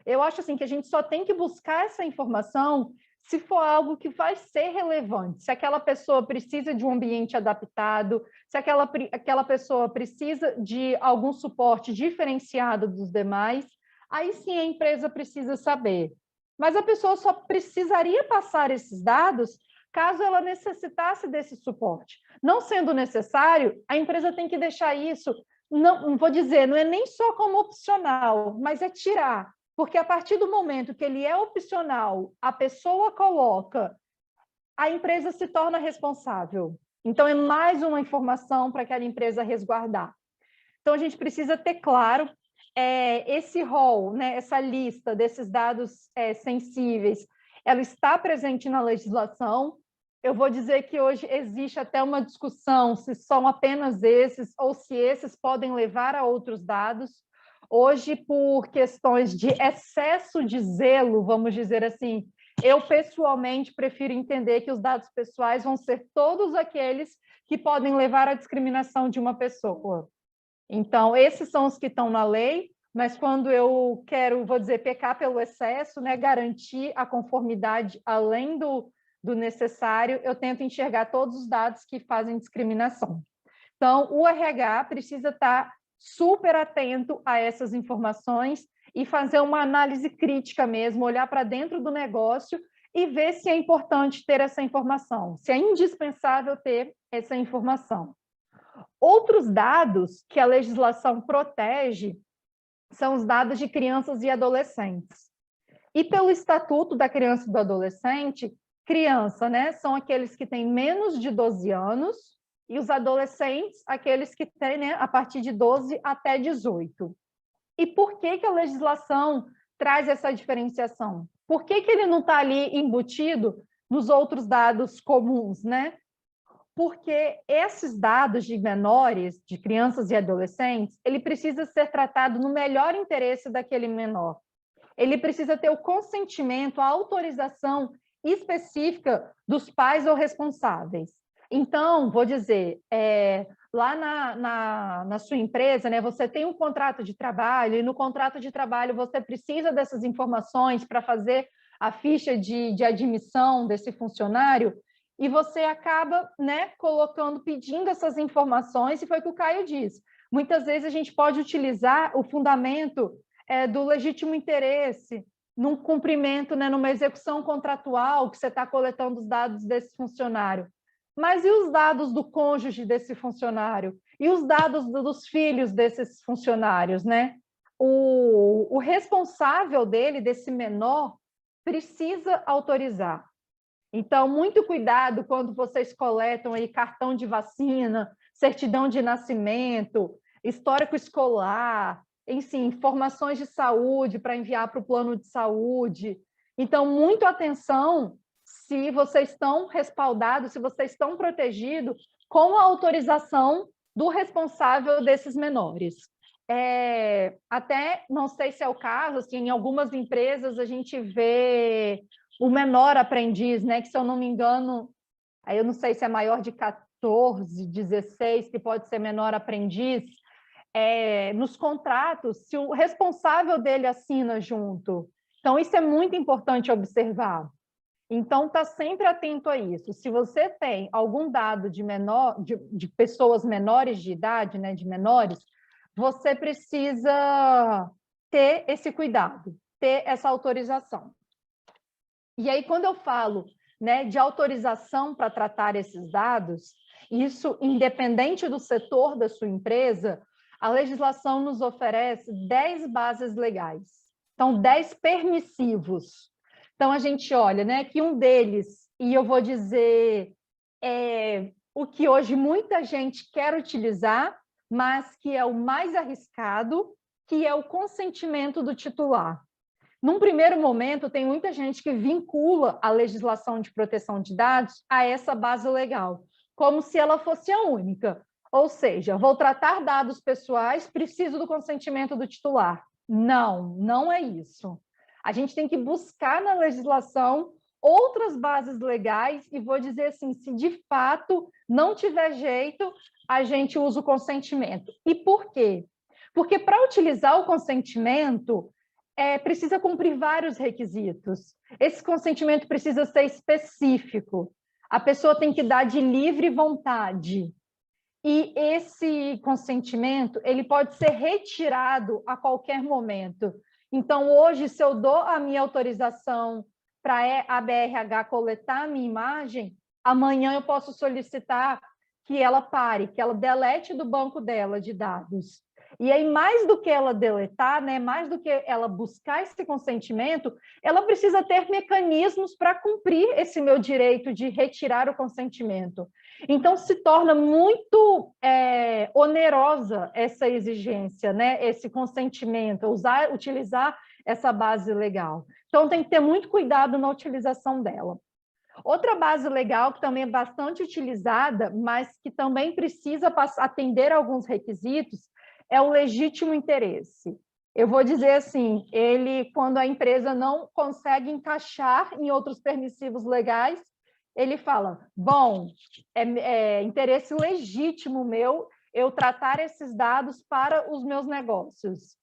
Eu acho assim, que a gente só tem que buscar essa informação se for algo que vai ser relevante, se aquela pessoa precisa de um ambiente adaptado, se aquela pessoa precisa de algum suporte diferenciado dos demais, aí sim a empresa precisa saber. Mas a pessoa só precisaria passar esses dados caso ela necessitasse desse suporte. Não sendo necessário, a empresa tem que deixar isso, não vou dizer, não é nem só como opcional, mas é tirar. Porque a partir do momento que ele é opcional, a pessoa coloca, a empresa se torna responsável. Então, é mais uma informação para aquela empresa resguardar. Então, a gente precisa ter claro esse rol, né, essa lista desses dados sensíveis, ela está presente na legislação. Eu vou dizer que hoje existe até uma discussão se são apenas esses ou se esses podem levar a outros dados. Hoje, por questões de excesso de zelo, vamos dizer assim, eu pessoalmente prefiro entender que os dados pessoais vão ser todos aqueles que podem levar à discriminação de uma pessoa. Então, esses são os que estão na lei, mas quando eu quero, vou dizer, pecar pelo excesso, né, garantir a conformidade além do necessário, eu tento enxergar todos os dados que fazem discriminação. Então, o RH precisa estar super atento a essas informações e fazer uma análise crítica mesmo, olhar para dentro do negócio e ver se é importante ter essa informação, se é indispensável ter essa informação. Outros dados que a legislação protege são os dados de crianças e adolescentes. E pelo Estatuto da Criança e do Adolescente, criança, né, são aqueles que têm menos de 12 anos, e os adolescentes, aqueles que têm, né, a partir de 12 até 18. E por que a legislação traz essa diferenciação? Por que ele não está ali embutido nos outros dados comuns, né? Porque esses dados de menores, de crianças e adolescentes, ele precisa ser tratado no melhor interesse daquele menor. Ele precisa ter o consentimento, a autorização específica dos pais ou responsáveis. Então, vou dizer, lá na sua empresa, né, você tem um contrato de trabalho, e no contrato de trabalho você precisa dessas informações para fazer a ficha de admissão desse funcionário, e você acaba, né, pedindo essas informações, e foi o que o Caio disse. Muitas vezes a gente pode utilizar o fundamento do legítimo interesse, num cumprimento, né, numa execução contratual, que você está coletando os dados desse funcionário. Mas e os dados do cônjuge desse funcionário? E os dados dos filhos desses funcionários, né? O responsável dele, desse menor, precisa autorizar. Então, muito cuidado quando vocês coletam aí cartão de vacina, certidão de nascimento, histórico escolar, enfim, informações de saúde para enviar para o plano de saúde. Então, muito atenção se vocês estão respaldados, se vocês estão protegidos com a autorização do responsável desses menores. Até, não sei se é o caso, assim, em algumas empresas a gente vê o menor aprendiz, né, que, se eu não me engano, aí eu não sei se é maior de 14, 16, que pode ser menor aprendiz, nos contratos, se o responsável dele assina junto. Então, isso é muito importante observar. Então, está sempre atento a isso. Se você tem algum dado de pessoas menores de idade, né, de menores, você precisa ter esse cuidado, ter essa autorização. E aí, quando eu falo, né, de autorização para tratar esses dados, isso independente do setor da sua empresa, a legislação nos oferece 10 bases legais. Então, 10 permissivos. Então, a gente olha, né, que um deles, e eu vou dizer o que hoje muita gente quer utilizar, mas que é o mais arriscado, que é o consentimento do titular. Num primeiro momento, tem muita gente que vincula a legislação de proteção de dados a essa base legal, como se ela fosse a única. Ou seja, vou tratar dados pessoais, preciso do consentimento do titular. Não, não é isso. A gente tem que buscar na legislação outras bases legais e vou dizer assim, se de fato não tiver jeito, a gente usa o consentimento. E por quê? Porque para utilizar o consentimento, precisa cumprir vários requisitos. Esse consentimento precisa ser específico. A pessoa tem que dar de livre vontade. E esse consentimento, ele pode ser retirado a qualquer momento. Então, hoje, se eu dou a minha autorização para a BRH coletar a minha imagem, amanhã eu posso solicitar que ela pare, que ela delete do banco dela de dados. E aí, mais do que ela deletar, né, mais do que ela buscar esse consentimento, ela precisa ter mecanismos para cumprir esse meu direito de retirar o consentimento. Então, se torna muito onerosa essa exigência, né, esse consentimento, utilizar essa base legal. Então, tem que ter muito cuidado na utilização dela. Outra base legal que também é bastante utilizada, mas que também precisa atender a alguns requisitos, é o legítimo interesse. Eu vou dizer assim, quando a empresa não consegue encaixar em outros permissivos legais, ele fala, bom, é interesse legítimo meu eu tratar esses dados para os meus negócios.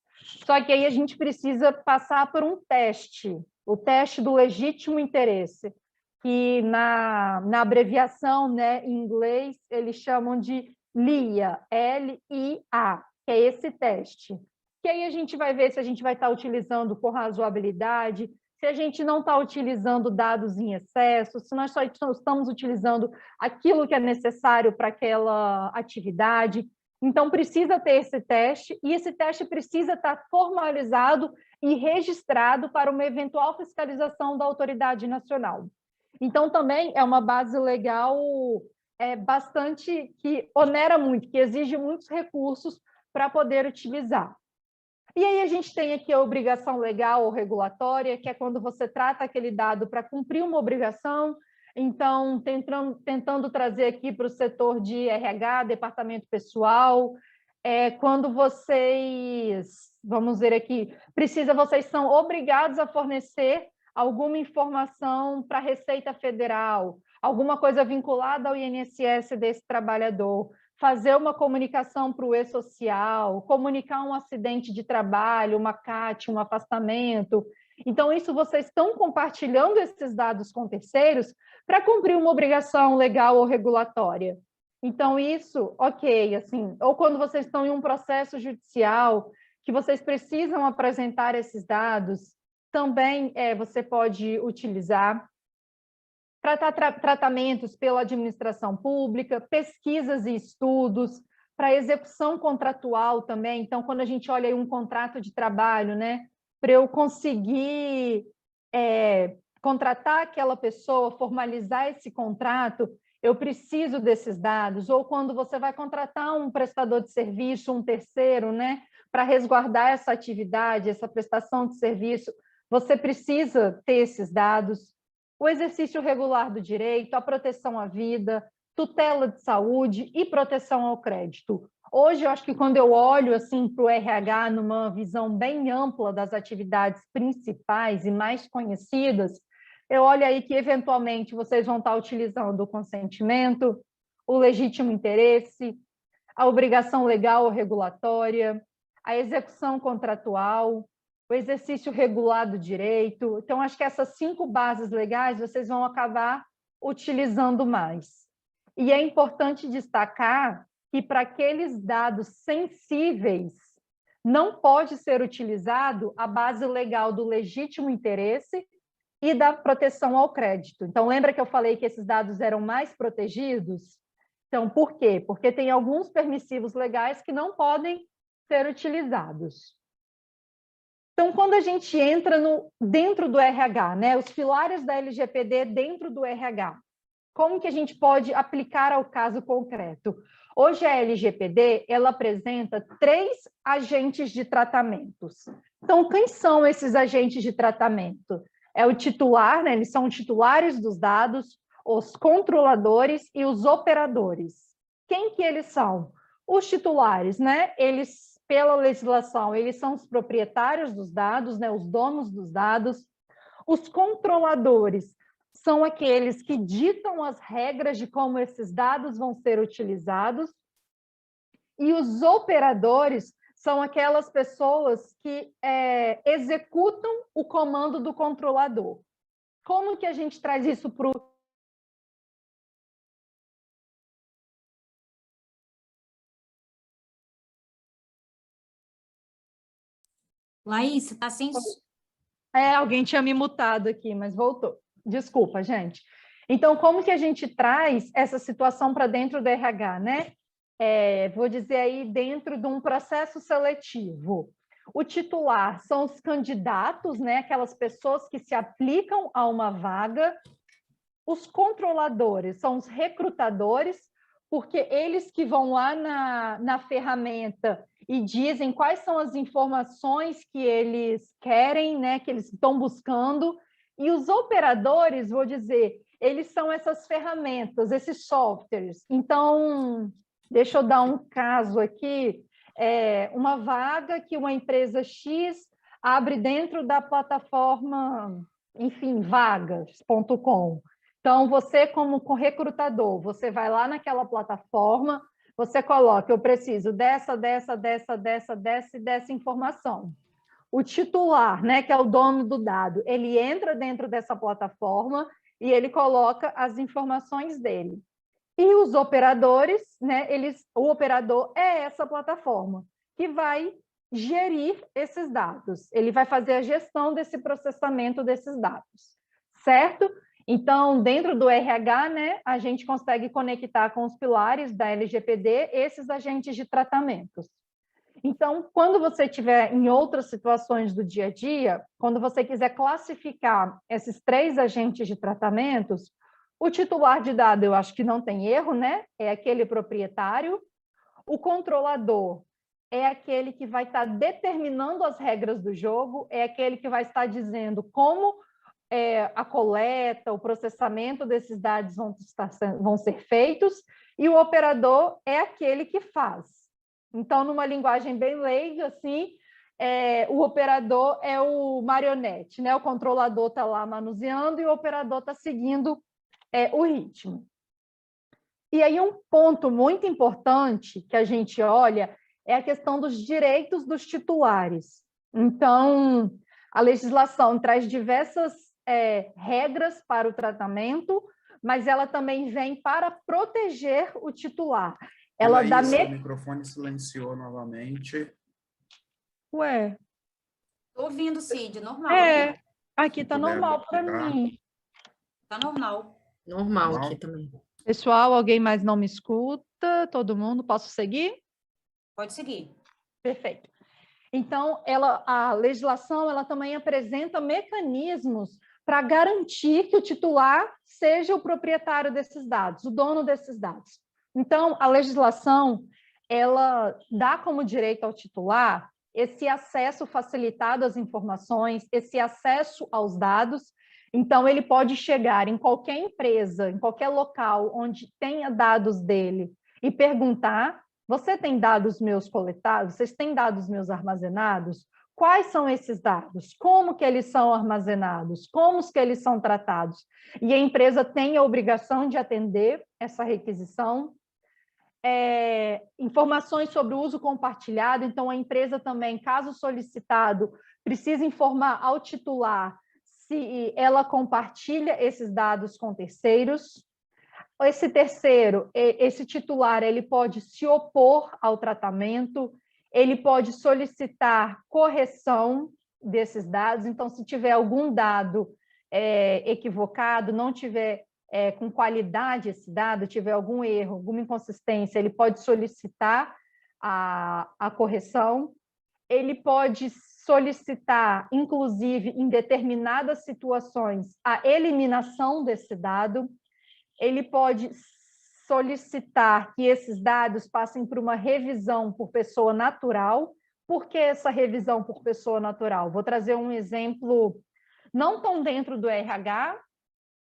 Só que aí a gente precisa passar por um teste, o teste do legítimo interesse, que na abreviação, né, em inglês, eles chamam de LIA, L-I-A, que é esse teste. Que aí a gente vai ver se a gente vai estar utilizando com razoabilidade, se a gente não está utilizando dados em excesso, se nós só estamos utilizando aquilo que é necessário para aquela atividade. Então, precisa ter esse teste, e esse teste precisa estar formalizado e registrado para uma eventual fiscalização da autoridade nacional. Então, também é uma base legal bastante que onera muito, que exige muitos recursos para poder utilizar. E aí a gente tem aqui a obrigação legal ou regulatória, que é quando você trata aquele dado para cumprir uma obrigação. Então, tentando trazer aqui para o setor de RH, departamento pessoal, quando vocês, vamos ver aqui, vocês são obrigados a fornecer alguma informação para a Receita Federal, alguma coisa vinculada ao INSS desse trabalhador, fazer uma comunicação para o e-social, comunicar um acidente de trabalho, uma CAT, um afastamento. Então, isso vocês estão compartilhando esses dados com terceiros para cumprir uma obrigação legal ou regulatória. Então, isso, ok, assim, ou quando vocês estão em um processo judicial, que vocês precisam apresentar esses dados, também você pode utilizar para tratamentos pela administração pública, pesquisas e estudos, para execução contratual também. Então, quando a gente olha aí um contrato de trabalho, né, para eu conseguir contratar aquela pessoa, formalizar esse contrato, eu preciso desses dados. Ou quando você vai contratar um prestador de serviço, um terceiro, né, para resguardar essa atividade, essa prestação de serviço, você precisa ter esses dados. O exercício regular do direito, a proteção à vida, tutela de saúde e proteção ao crédito. Hoje, eu acho que quando eu olho assim, para o RH numa visão bem ampla das atividades principais e mais conhecidas, eu olho aí que, eventualmente, vocês vão estar utilizando o consentimento, o legítimo interesse, a obrigação legal ou regulatória, a execução contratual, o exercício regular do direito. Então, acho que essas 5 bases legais vocês vão acabar utilizando mais. E é importante destacar que, para aqueles dados sensíveis, não pode ser utilizado a base legal do legítimo interesse e da proteção ao crédito. Então, lembra que eu falei que esses dados eram mais protegidos? Então, por quê? Porque tem alguns permissivos legais que não podem ser utilizados. Então, quando a gente entra dentro do RH, né, os pilares da LGPD dentro do RH, como que a gente pode aplicar ao caso concreto? Hoje a LGPD, ela apresenta 3 agentes de tratamentos. Então, quem são esses agentes de tratamento? É o titular, né, eles são titulares dos dados, os controladores e os operadores. Quem que eles são? Os titulares, né, eles, pela legislação, eles são os proprietários dos dados, né, os donos dos dados. Os controladores são aqueles que ditam as regras de como esses dados vão ser utilizados. E os operadores são aquelas pessoas que executam o comando do controlador. Como que a gente traz isso para o... Laís, você está sem... alguém tinha me mutado aqui, mas voltou. Desculpa, gente. Então, como que a gente traz essa situação para dentro do RH, né? Vou dizer aí, dentro de um processo seletivo. O titular são os candidatos, né? Aquelas pessoas que se aplicam a uma vaga. Os controladores são os recrutadores, porque eles que vão lá na ferramenta e dizem quais são as informações que eles querem, né? Que eles estão buscando. E os operadores, vou dizer, eles são essas ferramentas, esses softwares. Então, deixa eu dar um caso aqui, uma vaga que uma empresa X abre dentro da plataforma, enfim, vagas.com. Então, você como recrutador, você vai lá naquela plataforma, você coloca, eu preciso dessa e dessa informação. O titular, né, que é o dono do dado, ele entra dentro dessa plataforma e ele coloca as informações dele. E os operadores, né, o operador é essa plataforma que vai gerir esses dados. Ele vai fazer a gestão desse processamento desses dados, certo? Então, dentro do RH, né, a gente consegue conectar com os pilares da LGPD esses agentes de tratamentos. Então, quando você estiver em outras situações do dia a dia, quando você quiser classificar esses 3 agentes de tratamentos, o titular de dado, eu acho que não tem erro, né? É aquele proprietário. O controlador é aquele que vai estar determinando as regras do jogo, é aquele que vai estar dizendo como a coleta, o processamento desses dados vão ser feitos, e o operador é aquele que faz. Então, numa linguagem bem leiga, assim, o operador é o marionete, né? O controlador está lá manuseando e o operador está seguindo o ritmo. E aí um ponto muito importante que a gente olha é a questão dos direitos dos titulares. Então, a legislação traz diversas regras para o tratamento, mas ela também vem para proteger o titular. Ela dá o microfone silenciou novamente. Ué. Estou ouvindo, Cid, normal. Aqui está puder normal para ajudar. mim. Tá normal. Normal Normal? aqui também. Pessoal, alguém mais não me escuta? Todo mundo? Posso seguir? Pode seguir. Perfeito. Então, a legislação ela também apresenta mecanismos para garantir que o titular seja o proprietário desses dados, o dono desses dados. Então, a legislação ela dá como direito ao titular esse acesso facilitado às informações, esse acesso aos dados. Então, ele pode chegar em qualquer empresa, em qualquer local onde tenha dados dele e perguntar: você tem dados meus coletados? Vocês têm dados meus armazenados? Quais são esses dados? Como que eles são armazenados? Como que eles são tratados? E a empresa tem a obrigação de atender essa requisição. Informações sobre o uso compartilhado, então a empresa também, caso solicitado, precisa informar ao titular se ela compartilha esses dados com terceiros. Esse terceiro, esse titular, ele pode se opor ao tratamento, ele pode solicitar correção desses dados. Então, se tiver algum dado equivocado, não tiver com qualidade esse dado, tiver algum erro, alguma inconsistência, ele pode solicitar a correção. Ele pode solicitar, inclusive, em determinadas situações, a eliminação desse dado. Ele pode solicitar que esses dados passem por uma revisão por pessoa natural. Por que essa revisão por pessoa natural? Vou trazer um exemplo não tão dentro do RH,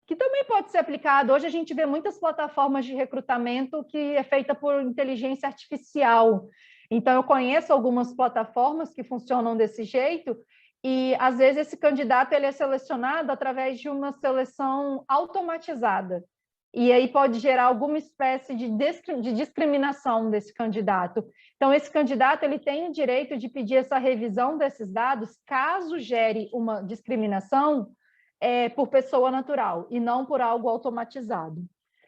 que também pode ser aplicado. Hoje a gente vê muitas plataformas de recrutamento que é feita por inteligência artificial. Então, eu conheço algumas plataformas que funcionam desse jeito e, às vezes, esse candidato ele é selecionado através de uma seleção automatizada. E aí pode gerar alguma espécie de discriminação desse candidato. Então, esse candidato ele tem o direito de pedir essa revisão desses dados, caso gere uma discriminação por pessoa natural, e não por algo automatizado.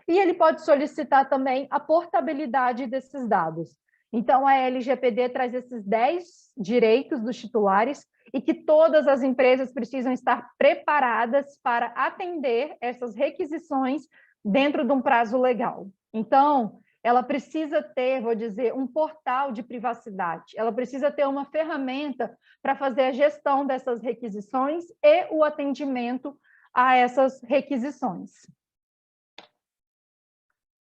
E ele pode solicitar também a portabilidade desses dados. Então, a LGPD traz esses 10 direitos dos titulares e que todas as empresas precisam estar preparadas para atender essas requisições dentro de um prazo legal. Então, ela precisa ter, vou dizer, um portal de privacidade, ela precisa ter uma ferramenta para fazer a gestão dessas requisições e o atendimento a essas requisições.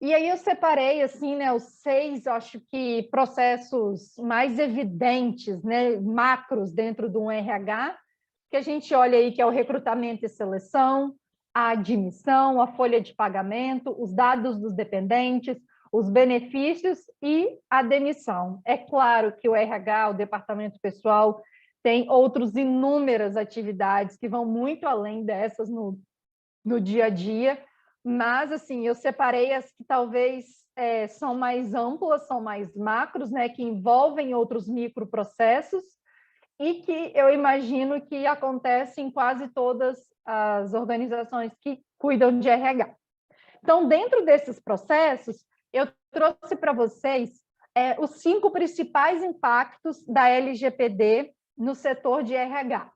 E aí eu separei, assim, né, os 6, acho que, processos mais evidentes, né, macros dentro de um RH, que a gente olha aí, que é o recrutamento e seleção, a admissão, a folha de pagamento, os dados dos dependentes, os benefícios e a demissão. É claro que o RH, o departamento pessoal, tem outras inúmeras atividades que vão muito além dessas no dia a dia, mas, assim, eu separei as que talvez são mais amplas, são mais macros, né, que envolvem outros microprocessos e que eu imagino que acontecem em quase todas as organizações que cuidam de RH. Então, dentro desses processos, eu trouxe para vocês os 5 principais impactos da LGPD no setor de RH.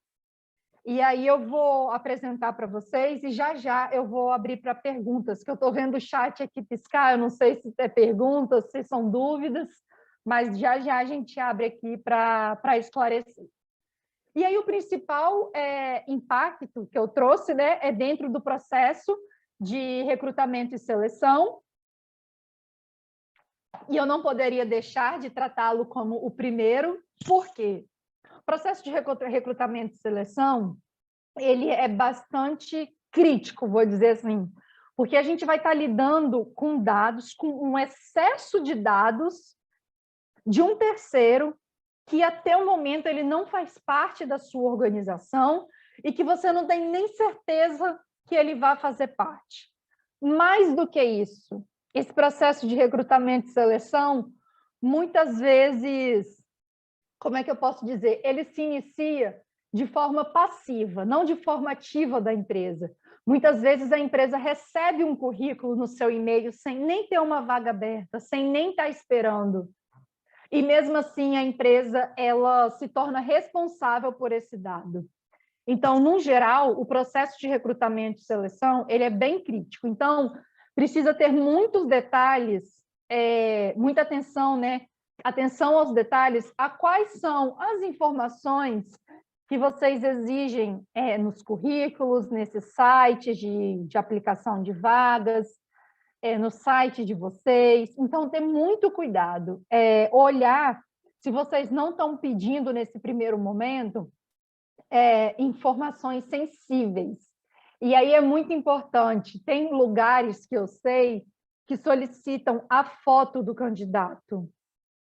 E aí eu vou apresentar para vocês e já eu vou abrir para perguntas, que eu estou vendo o chat aqui piscar, eu não sei se é perguntas, se são dúvidas, mas já a gente abre aqui para esclarecer. E aí o principal impacto que eu trouxe, né, é dentro do processo de recrutamento e seleção, e eu não poderia deixar de tratá-lo como o primeiro, por quê? O processo de recrutamento e seleção, ele é bastante crítico, vou dizer assim, porque a gente vai estar lidando com dados, com um excesso de dados de um terceiro que até o momento ele não faz parte da sua organização e que você não tem nem certeza que ele vai fazer parte. Mais do que isso, esse processo de recrutamento e seleção, muitas vezes, como é que eu posso dizer? Ele se inicia de forma passiva, não de forma ativa da empresa. Muitas vezes a empresa recebe um currículo no seu e-mail sem nem ter uma vaga aberta, sem nem estar esperando. E mesmo assim a empresa ela se torna responsável por esse dado. Então, no geral, o processo de recrutamento e seleção, ele é bem crítico. Então, precisa ter muitos detalhes, muita atenção, né? Atenção aos detalhes, a quais são as informações que vocês exigem nos currículos, nesses sites de aplicação de vagas, no site de vocês. Então, ter muito cuidado. Olhar se vocês não estão pedindo, nesse primeiro momento, informações sensíveis. E aí é muito importante. Tem lugares que eu sei que solicitam a foto do candidato.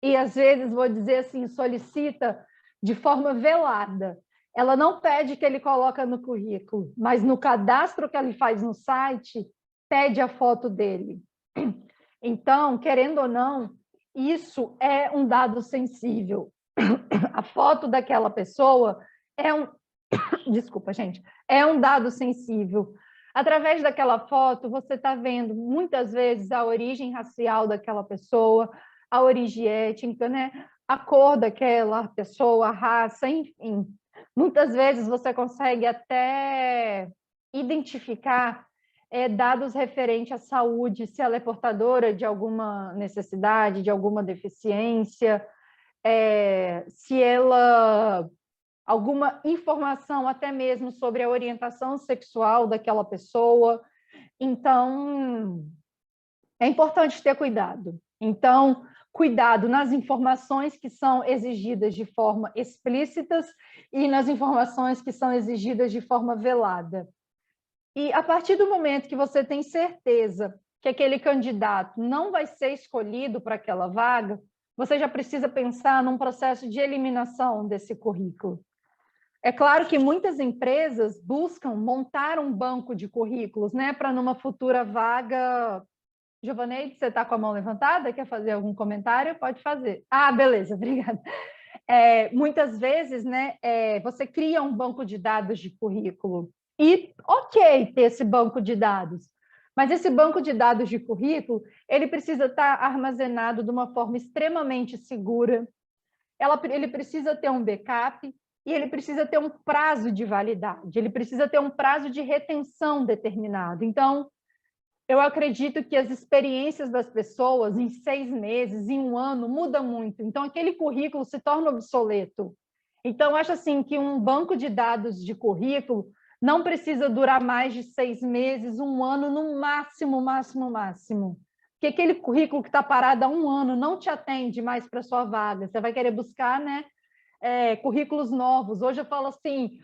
E, às vezes, vou dizer assim, solicita de forma velada. Ela não pede que ele coloque no currículo, mas no cadastro que ele faz no site, pede a foto dele. Então, querendo ou não, isso é um dado sensível. A foto daquela pessoa desculpa, gente, é um dado sensível. Através daquela foto, você está vendo, muitas vezes, a origem racial daquela pessoa, a origem étnica, né? A cor daquela pessoa, a raça, enfim. Muitas vezes você consegue até identificar dados referentes à saúde, se ela é portadora de alguma necessidade, de alguma deficiência, se ela... alguma informação até mesmo sobre a orientação sexual daquela pessoa. Então, é importante ter cuidado. Então, cuidado nas informações que são exigidas de forma explícitas e nas informações que são exigidas de forma velada. E a partir do momento que você tem certeza que aquele candidato não vai ser escolhido para aquela vaga, você já precisa pensar num processo de eliminação desse currículo. É claro que muitas empresas buscam montar um banco de currículos, né, para numa futura vaga... Giovaneide, você está com a mão levantada? Quer fazer algum comentário? Pode fazer. Ah, beleza, obrigada. Muitas vezes, né, você cria um banco de dados de currículo e, ok, ter esse banco de dados, mas esse banco de dados de currículo, ele precisa estar armazenado de uma forma extremamente segura, ele precisa ter um backup, e ele precisa ter um prazo de validade, ele precisa ter um prazo de retenção determinado. Então, eu acredito que as experiências das pessoas em 6 meses, em 1 ano, muda muito. Então, aquele currículo se torna obsoleto. Então, acho assim que um banco de dados de currículo não precisa durar mais de 6 meses, 1 ano, no máximo. Porque aquele currículo que está parado há 1 ano não te atende mais para a sua vaga. Você vai querer buscar, né, currículos novos. Hoje eu falo assim,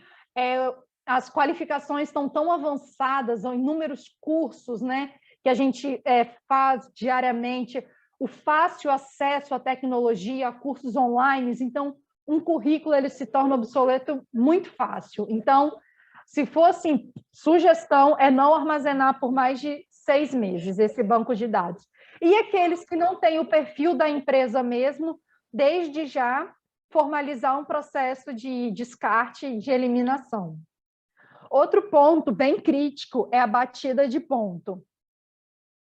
as qualificações estão tão avançadas, são inúmeros cursos, né, que a gente faz diariamente, o fácil acesso à tecnologia, a cursos online. Então, um currículo ele se torna obsoleto muito fácil. Então, se fosse sugestão, é não armazenar por mais de 6 meses esse banco de dados. E aqueles que não têm o perfil da empresa mesmo, desde já, formalizar um processo de descarte, de eliminação. Outro ponto bem crítico é a batida de ponto.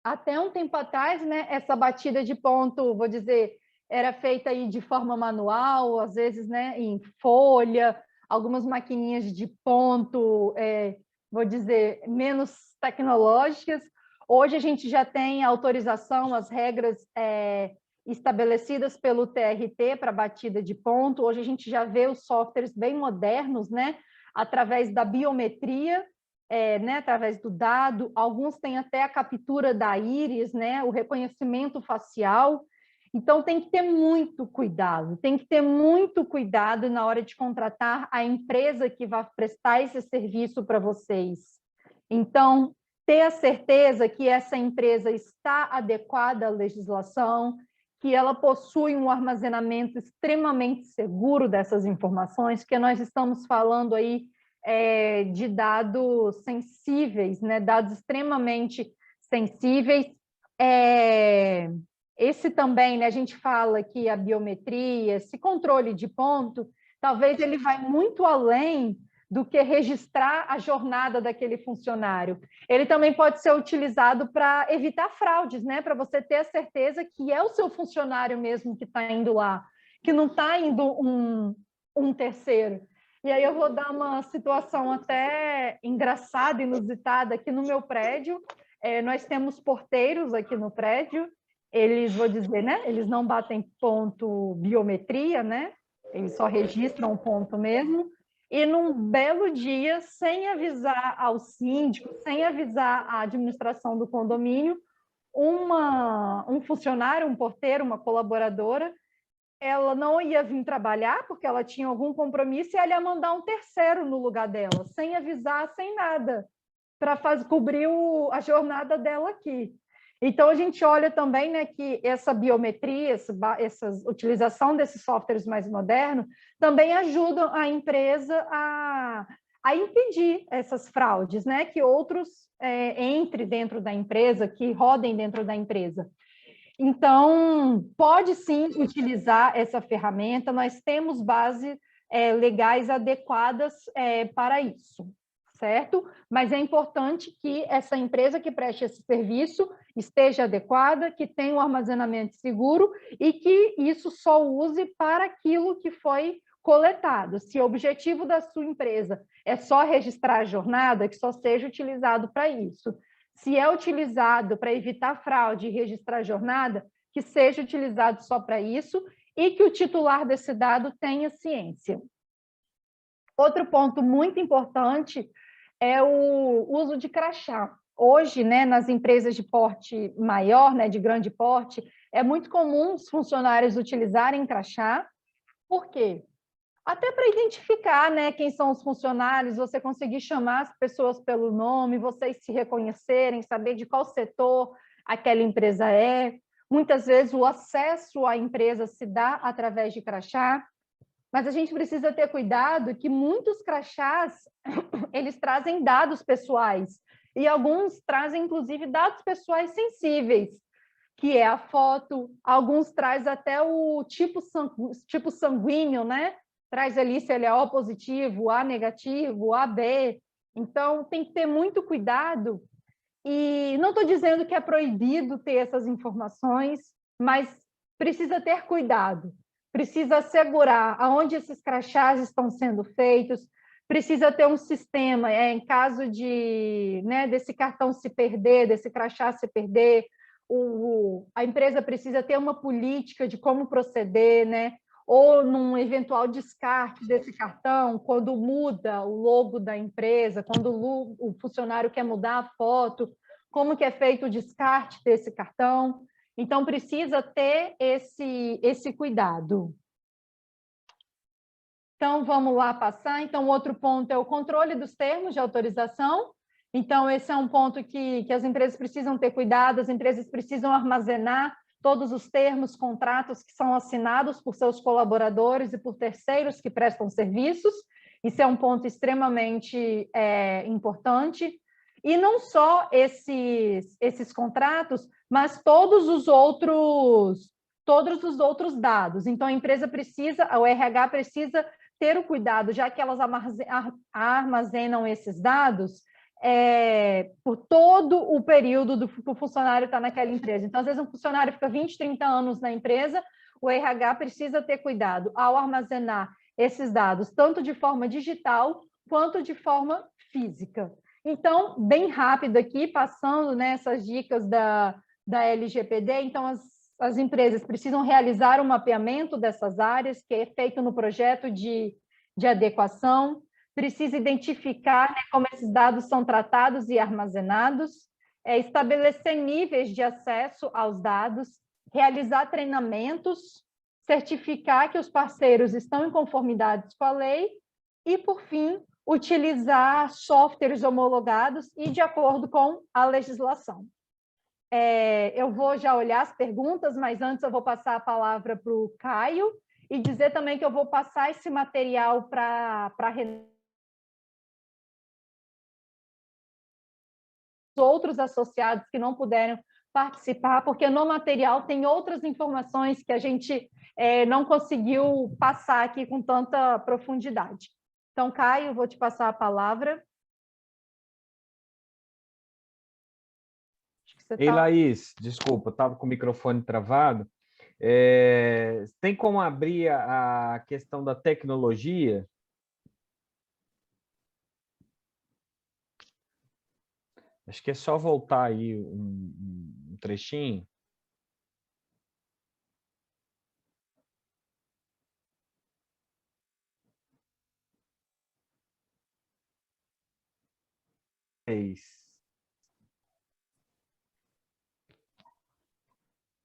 Até um tempo atrás, né, essa batida de ponto, vou dizer, era feita aí de forma manual, às vezes, né, em folha, algumas maquininhas de ponto, vou dizer, menos tecnológicas. Hoje a gente já tem autorização, as regras estabelecidas pelo TRT para batida de ponto. Hoje a gente já vê os softwares bem modernos, né, através da biometria, né, através do dado. Alguns têm até a captura da íris, né, o reconhecimento facial. Então, tem que ter muito cuidado na hora de contratar a empresa que vai prestar esse serviço para vocês. Então, ter a certeza que essa empresa está adequada à legislação, que ela possui um armazenamento extremamente seguro dessas informações, porque nós estamos falando aí de dados sensíveis, né? Dados extremamente sensíveis. Esse também, né, a gente fala que a biometria, esse controle de ponto, talvez ele vai muito além do que registrar a jornada daquele funcionário. Ele também pode ser utilizado para evitar fraudes, né? Para você ter a certeza que é o seu funcionário mesmo que está indo lá, que não está indo um terceiro. E aí eu vou dar uma situação até engraçada, inusitada aqui no meu prédio. Nós temos porteiros aqui no prédio, eles, vou dizer, né? Eles não batem ponto biometria, né? Eles só registram o ponto mesmo. E num belo dia, sem avisar ao síndico, sem avisar a administração do condomínio, um funcionário, um porteiro, uma colaboradora, ela não ia vir trabalhar porque ela tinha algum compromisso e ela ia mandar um terceiro no lugar dela, sem avisar, sem nada, para cobrir a jornada dela aqui. Então, a gente olha também, né, que essa biometria, essa utilização desses softwares mais modernos, também ajudam a empresa a impedir essas fraudes, né, que outros entrem dentro da empresa, que rodem dentro da empresa. Então, pode sim utilizar essa ferramenta, nós temos bases legais adequadas para isso, certo? Mas é importante que essa empresa que preste esse serviço esteja adequada, que tenha um armazenamento seguro e que isso só use para aquilo que foi coletado. Se o objetivo da sua empresa é só registrar a jornada, que só seja utilizado para isso. Se é utilizado para evitar fraude e registrar a jornada, que seja utilizado só para isso e que o titular desse dado tenha ciência. Outro ponto muito importante é o uso de crachá. Hoje, né, nas empresas de porte maior, né, de grande porte, é muito comum os funcionários utilizarem crachá. Por quê? Até para identificar, né, quem são os funcionários, você conseguir chamar as pessoas pelo nome, vocês se reconhecerem, saber de qual setor aquela empresa é. Muitas vezes o acesso à empresa se dá através de crachá, mas a gente precisa ter cuidado que muitos crachás, eles trazem dados pessoais, e alguns trazem, inclusive, dados pessoais sensíveis, que é a foto, alguns trazem até o tipo sanguíneo, né? Traz ali se ele é O positivo, A negativo, AB. Então, tem que ter muito cuidado. E não estou dizendo que é proibido ter essas informações, mas precisa ter cuidado. Precisa assegurar aonde esses crachás estão sendo feitos, precisa ter um sistema, em caso de, né, desse cartão se perder, desse crachá se perder, a empresa precisa ter uma política de como proceder, né? Ou num eventual descarte desse cartão, quando muda o logo da empresa, quando o funcionário quer mudar a foto, como que é feito o descarte desse cartão. Então, precisa ter esse cuidado. Então, vamos lá passar. Então, outro ponto é o controle dos termos de autorização. Então, esse é um ponto que as empresas precisam ter cuidado, as empresas precisam armazenar todos os termos, contratos que são assinados por seus colaboradores e por terceiros que prestam serviços. Isso é um ponto extremamente importante. E não só esses contratos, mas todos os outros dados. Então, a empresa precisa, o RH precisa ter o cuidado, já que elas armazenam esses dados, por todo o período que o funcionário está naquela empresa. Então, às vezes, um funcionário fica 20, 30 anos na empresa, o RH precisa ter cuidado ao armazenar esses dados, tanto de forma digital quanto de forma física. Então, bem rápido aqui, passando nessas dicas da LGPD, então, as empresas precisam realizar um mapeamento dessas áreas, que é feito no projeto de adequação, precisa identificar, né, como esses dados são tratados e armazenados, estabelecer níveis de acesso aos dados, realizar treinamentos, certificar que os parceiros estão em conformidade com a lei e, por fim, utilizar softwares homologados e de acordo com a legislação. Eu vou já olhar as perguntas, mas antes eu vou passar a palavra para o Caio e dizer também que eu vou passar esse material para outros associados que não puderam participar, porque no material tem outras informações que a gente não conseguiu passar aqui com tanta profundidade. Então, Caio, vou te passar a palavra. Ei, Laís, desculpa, estava com o microfone travado. Tem como abrir a questão da tecnologia? Acho que é só voltar aí um trechinho.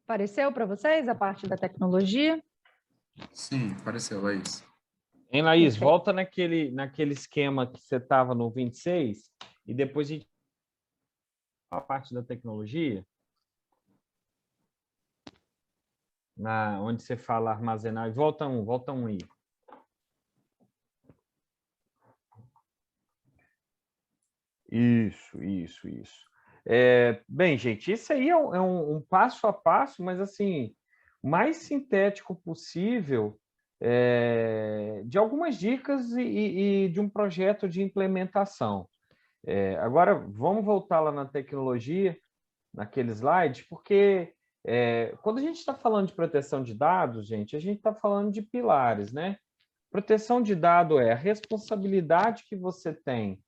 Apareceu para vocês a parte da tecnologia? Sim, apareceu, Laís. Hein, Laís? Perfeito. Volta naquele esquema que você estava no 26 e depois a gente a parte da tecnologia, onde você fala armazenar. Volta um aí. Isso. Bem, gente, isso aí é um passo a passo, mas assim, mais sintético possível, de algumas dicas e de um projeto de implementação. Agora, vamos voltar lá na tecnologia, naquele slide, porque quando a gente está falando de proteção de dados, gente, a gente está falando de pilares, né? Proteção de dado é a responsabilidade que você tem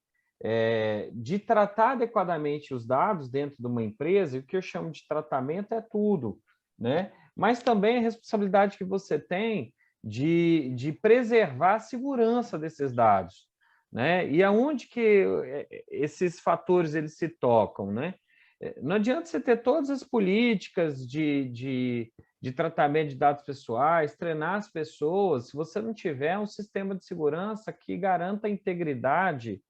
de tratar adequadamente os dados dentro de uma empresa, e o que eu chamo de tratamento é tudo, né? Mas também a responsabilidade que você tem de preservar a segurança desses dados, né? E aonde que esses fatores eles se tocam, né? Não adianta você ter todas as políticas de tratamento de dados pessoais, treinar as pessoas, se você não tiver um sistema de segurança que garanta a integridade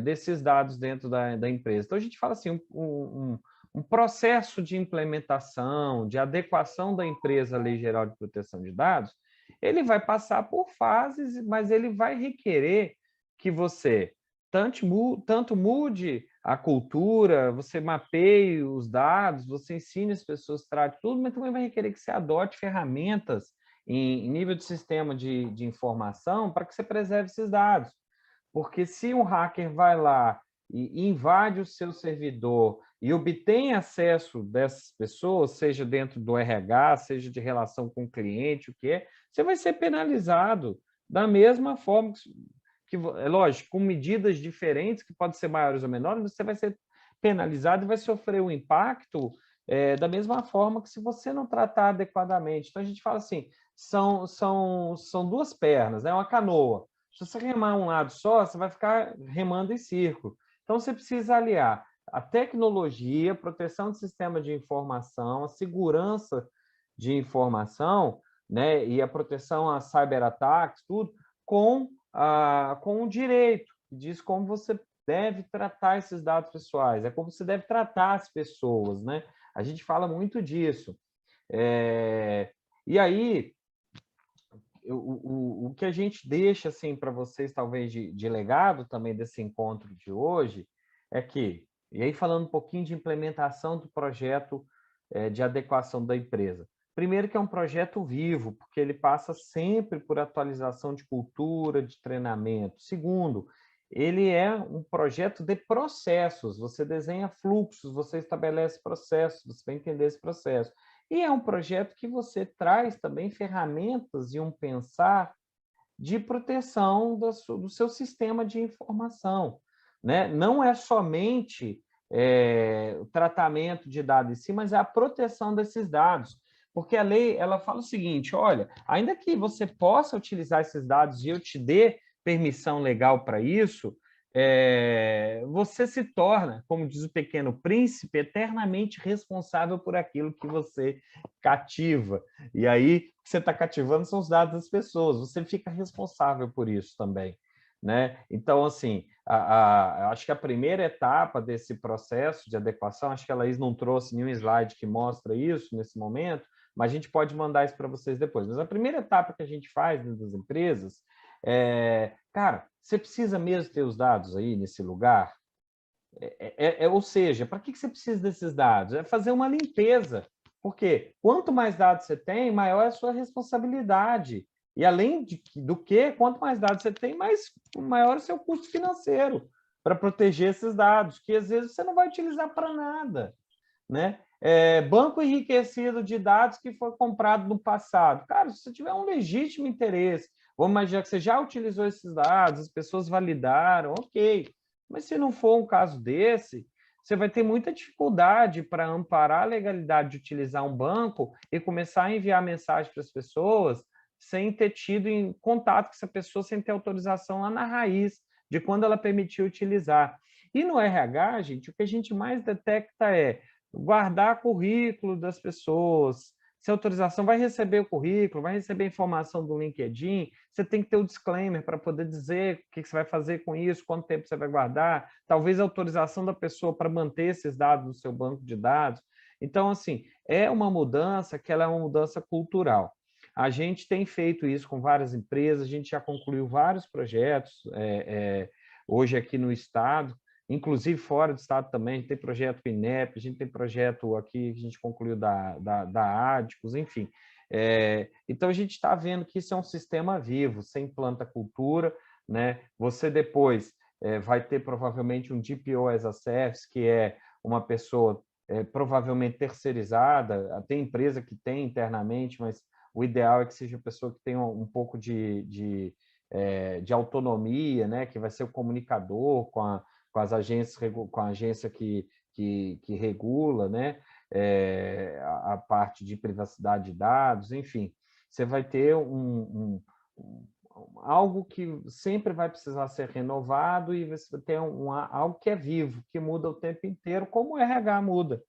desses dados dentro da empresa. Então, a gente fala assim, um processo de implementação, de adequação da empresa à Lei Geral de Proteção de Dados, ele vai passar por fases, mas ele vai requerer que você tanto mude a cultura, você mapeie os dados, você ensine as pessoas, trate tudo, mas também vai requerer que você adote ferramentas em nível de sistema de informação para que você preserve esses dados. Porque se um hacker vai lá e invade o seu servidor e obtém acesso dessas pessoas, seja dentro do RH, seja de relação com o cliente, o que é, você vai ser penalizado da mesma forma que é lógico, com medidas diferentes, que podem ser maiores ou menores, você vai ser penalizado e vai sofrer o impacto da mesma forma que se você não tratar adequadamente. Então, a gente fala assim, são duas pernas, né? Uma canoa. Se você remar um lado só, você vai ficar remando em círculo. Então, você precisa aliar a tecnologia, a proteção do sistema de informação, a segurança de informação, né, e a proteção a cyberataques, tudo, com o direito, que diz como você deve tratar esses dados pessoais, é como você deve tratar as pessoas, né? A gente fala muito disso. E aí, o que a gente deixa assim para vocês, talvez, de legado também desse encontro de hoje, é que, e aí falando um pouquinho de implementação do projeto de adequação da empresa. Primeiro que é um projeto vivo, porque ele passa sempre por atualização de cultura, de treinamento. Segundo, ele é um projeto de processos, você desenha fluxos, você estabelece processos, você vai entender esse processo. E é um projeto que você traz também ferramentas e um pensar de proteção do seu sistema de informação, né? Não é somente o tratamento de dados em si, mas é a proteção desses dados. Porque a lei ela fala o seguinte, olha, ainda que você possa utilizar esses dados e eu te dê permissão legal para isso, você se torna, como diz o Pequeno Príncipe, eternamente responsável por aquilo que você cativa. E aí, o que você está cativando são os dados das pessoas, você fica responsável por isso também, né? Então, assim, acho que a primeira etapa desse processo de adequação, acho que a Laís não trouxe nenhum slide que mostra isso nesse momento, mas a gente pode mandar isso para vocês depois. Mas a primeira etapa que a gente faz dentro das empresas cara, você precisa mesmo ter os dados aí nesse lugar? Ou seja, para que você precisa desses dados? É fazer uma limpeza, porque quanto mais dados você tem, maior é a sua responsabilidade. E além do que, quanto mais dados você tem, maior é o seu custo financeiro para proteger esses dados, que às vezes você não vai utilizar para nada, né? Banco enriquecido de dados que foi comprado no passado. Cara, se você tiver um legítimo interesse, vamos imaginar que você já utilizou esses dados, as pessoas validaram, ok. Mas se não for um caso desse, você vai ter muita dificuldade para amparar a legalidade de utilizar um banco e começar a enviar mensagem para as pessoas sem ter tido em contato com essa pessoa, sem ter autorização lá na raiz de quando ela permitiu utilizar. E no RH, gente, o que a gente mais detecta é guardar currículo das pessoas. Se a autorização vai receber o currículo, vai receber a informação do LinkedIn, você tem que ter o disclaimer para poder dizer o que você vai fazer com isso, quanto tempo você vai guardar, talvez a autorização da pessoa para manter esses dados no seu banco de dados. Então, assim, é uma mudança que ela é uma mudança cultural. A gente tem feito isso com várias empresas, a gente já concluiu vários projetos hoje aqui no Estado, inclusive fora do Estado também, a gente tem projeto com o INEP, a gente tem projeto aqui que a gente concluiu da Adicos, enfim. Então, a gente está vendo que isso é um sistema vivo, você implanta cultura, né? Você depois vai ter provavelmente um DPO as a Service, que é uma pessoa provavelmente terceirizada, tem empresa que tem internamente, mas o ideal é que seja a pessoa que tenha um pouco de autonomia, né? Que vai ser o comunicador com as agências, com a agência que regula, né? A parte de privacidade de dados, enfim. Você vai ter algo que sempre vai precisar ser renovado e você vai ter algo que é vivo, que muda o tempo inteiro, como o RH muda.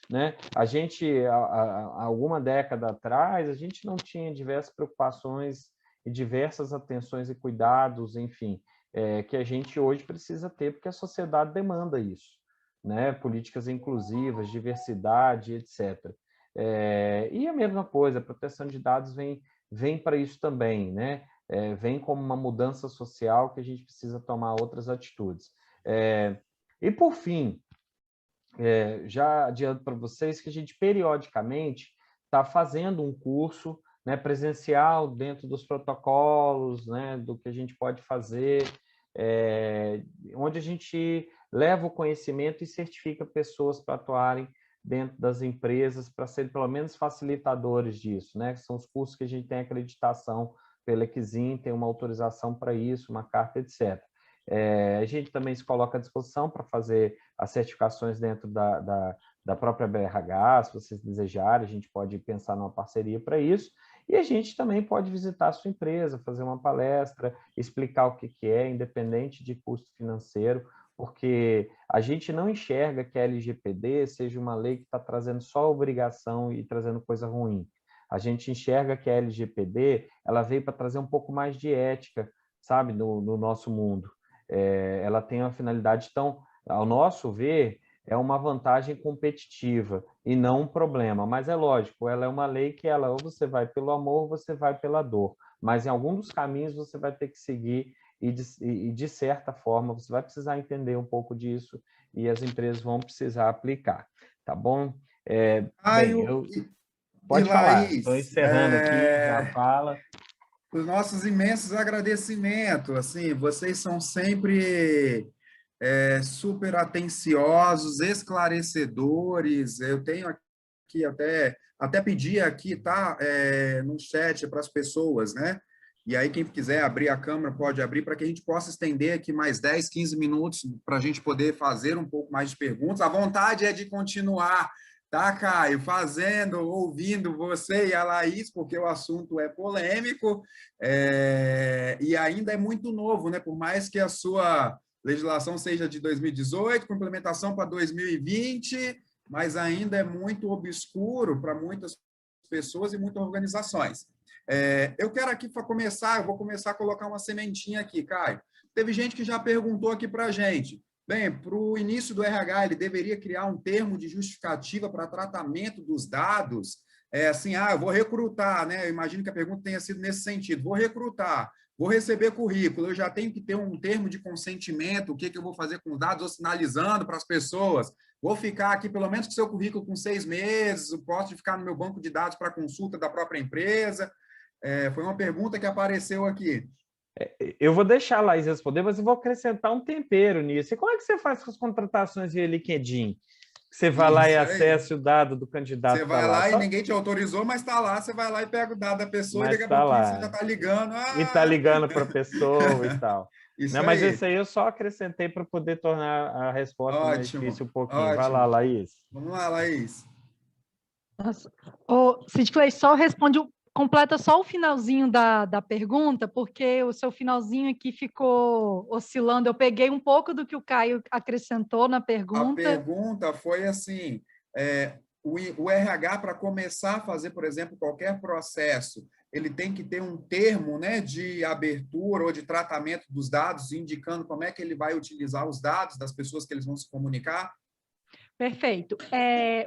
Né? A gente, há alguma década atrás, a gente não tinha diversas preocupações e diversas atenções e cuidados, enfim, que a gente hoje precisa ter, porque a sociedade demanda isso, né? Políticas inclusivas, diversidade, etc. E a mesma coisa, a proteção de dados vem para isso também, né? Vem como uma mudança social que a gente precisa tomar outras atitudes. E, por fim, já adianto para vocês que a gente periodicamente está fazendo um curso, né, presencial dentro dos protocolos, né, do que a gente pode fazer, onde a gente leva o conhecimento e certifica pessoas para atuarem dentro das empresas, para serem pelo menos facilitadores disso, né? São os cursos que a gente tem acreditação pela Equizim, tem uma autorização para isso, uma carta, etc. A gente também se coloca à disposição para fazer as certificações dentro da própria BRH, se vocês desejarem, a gente pode pensar numa parceria para isso, e a gente também pode visitar a sua empresa, fazer uma palestra, explicar o que é, independente de custo financeiro, porque a gente não enxerga que a LGPD seja uma lei que está trazendo só obrigação e trazendo coisa ruim. A gente enxerga que a LGPD ela veio para trazer um pouco mais de ética, sabe, no nosso mundo. Ela tem uma finalidade, então, ao nosso ver, é uma vantagem competitiva e não um problema. Mas é lógico, ela é uma lei que ou você vai pelo amor ou você vai pela dor. Mas em algum dos caminhos você vai ter que seguir e de certa forma, você vai precisar entender um pouco disso e as empresas vão precisar aplicar. Tá bom? Pode falar. Estou encerrando aqui, já fala. Os nossos imensos agradecimentos, assim, vocês são sempre super atenciosos, esclarecedores. Eu tenho aqui até pedir aqui, tá, no chat para as pessoas, né? E aí quem quiser abrir a câmera pode abrir para que a gente possa estender aqui mais 10, 15 minutos para a gente poder fazer um pouco mais de perguntas. A vontade é de continuar, tá, Caio? Ouvindo você e a Laís, porque o assunto é polêmico e ainda é muito novo, né? Por mais que a sua legislação seja de 2018, com implementação para 2020, mas ainda é muito obscuro para muitas pessoas e muitas organizações. Eu quero aqui eu vou começar a colocar uma sementinha aqui, Caio. Teve gente que já perguntou aqui para a gente, bem, para o início do RH, ele deveria criar um termo de justificativa para tratamento dos dados, eu vou recrutar, né? Eu imagino que a pergunta tenha sido nesse sentido, vou recrutar, vou receber currículo, eu já tenho que ter um termo de consentimento, o que eu vou fazer com os dados, ou sinalizando para as pessoas, vou ficar aqui pelo menos com seu currículo com 6 meses, posso ficar no meu banco de dados para consulta da própria empresa. Foi uma pergunta que apareceu aqui. Eu vou deixar a Laís responder, mas eu vou acrescentar um tempero nisso. E como é que você faz com as contratações via LinkedIn? Você vai lá e acessa o dado do candidato. Você vai lá e ninguém te autorizou, mas está lá, você vai lá e pega o dado da pessoa mas e daqui a pouquinho você já está ligando. E está ligando para a pessoa e tal. Isso Não, mas aí. esse aí eu só acrescentei para poder tornar a resposta mais Ótimo, difícil um pouquinho. Vai ótimo. lá, Laís. Vamos lá, Laís. Nossa. Ô, Cid Clay, só responde, completa só o finalzinho da pergunta, porque o seu finalzinho aqui ficou oscilando. Eu peguei um pouco do que o Caio acrescentou na A pergunta. pergunta foi assim, o RH, para começar a fazer, por exemplo, qualquer processo, ele tem que ter um termo, né, de abertura ou de tratamento dos dados, indicando como é que ele vai utilizar os dados das pessoas que eles vão se comunicar? Perfeito.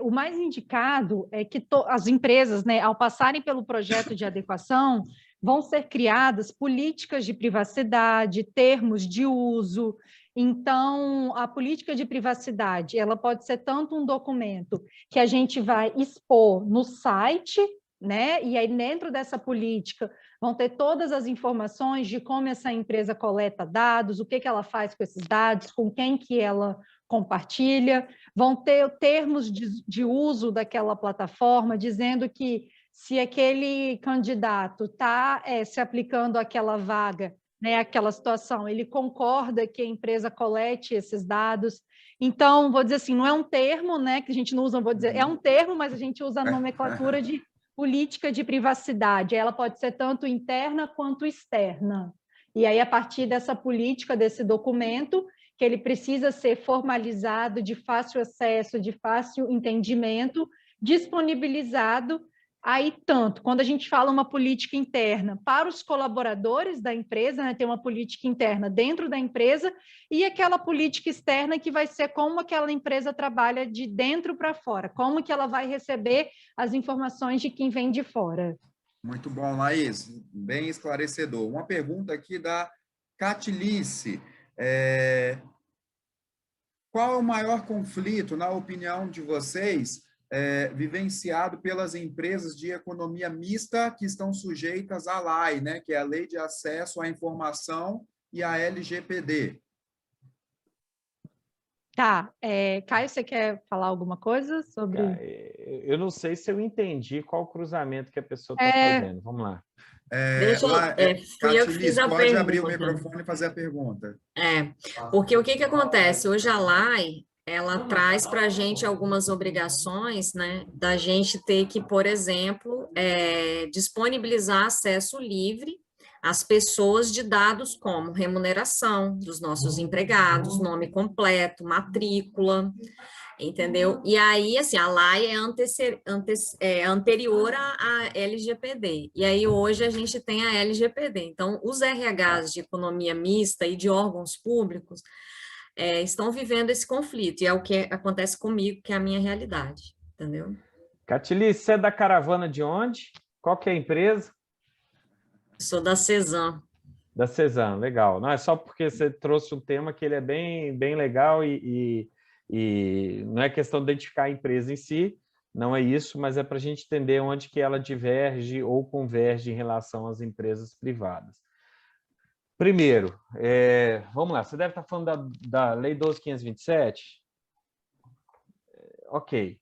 O mais indicado é que as empresas, né, ao passarem pelo projeto de adequação, vão ser criadas políticas de privacidade, termos de uso. Então, a política de privacidade, ela pode ser tanto um documento que a gente vai expor no site, né? E aí, dentro dessa política, vão ter todas as informações de como essa empresa coleta dados, o que ela faz com esses dados, com quem que ela compartilha, vão ter termos de uso daquela plataforma, dizendo que se aquele candidato está se aplicando àquela vaga, né, aquela situação, ele concorda que a empresa colete esses dados. Então, vou dizer assim, não é um termo, né, que a gente não usa, vou dizer, é um termo, mas a gente usa a nomenclatura de política de privacidade. Ela pode ser tanto interna quanto externa. E aí, a partir dessa política, desse documento, que ele precisa ser formalizado, de fácil acesso, de fácil entendimento, disponibilizado. Aí, tanto, quando a gente fala uma política interna para os colaboradores da empresa, né, tem uma política interna dentro da empresa, e aquela política externa que vai ser como aquela empresa trabalha de dentro para fora, como que ela vai receber as informações de quem vem de fora. Muito bom, Laís, bem esclarecedor. Uma pergunta aqui da Catilice. Qual é o maior conflito, na opinião de vocês, vivenciado pelas empresas de economia mista que estão sujeitas à LAI, né, que é a Lei de Acesso à Informação, e a LGPD? Tá, Caio, você quer falar alguma coisa sobre... Eu não sei se eu entendi qual o cruzamento que a pessoa está fazendo. Vamos lá. Catilice, pode abrir o microfone e fazer a pergunta. Porque o que acontece? Hoje a LAI, ela traz para a gente algumas obrigações, né, da gente ter que, por exemplo, disponibilizar acesso livre às pessoas de dados como remuneração dos nossos empregados, nome completo, matrícula, entendeu? E aí, assim, a LAI é anterior à LGPD, e aí hoje a gente tem a LGPD. Então, os RHs de economia mista e de órgãos públicos estão vivendo esse conflito, e é o que acontece comigo, que é a minha realidade, entendeu? Catilice, você é da caravana de onde? Qual que é a empresa? Sou da Cezam. Da Cezam, legal. Não, é só porque você trouxe um tema que ele é bem legal e não é questão de identificar a empresa em si, não é isso, mas é para a gente entender onde que ela diverge ou converge em relação às empresas privadas. Primeiro, vamos lá, você deve estar falando da Lei 12.527? Ok.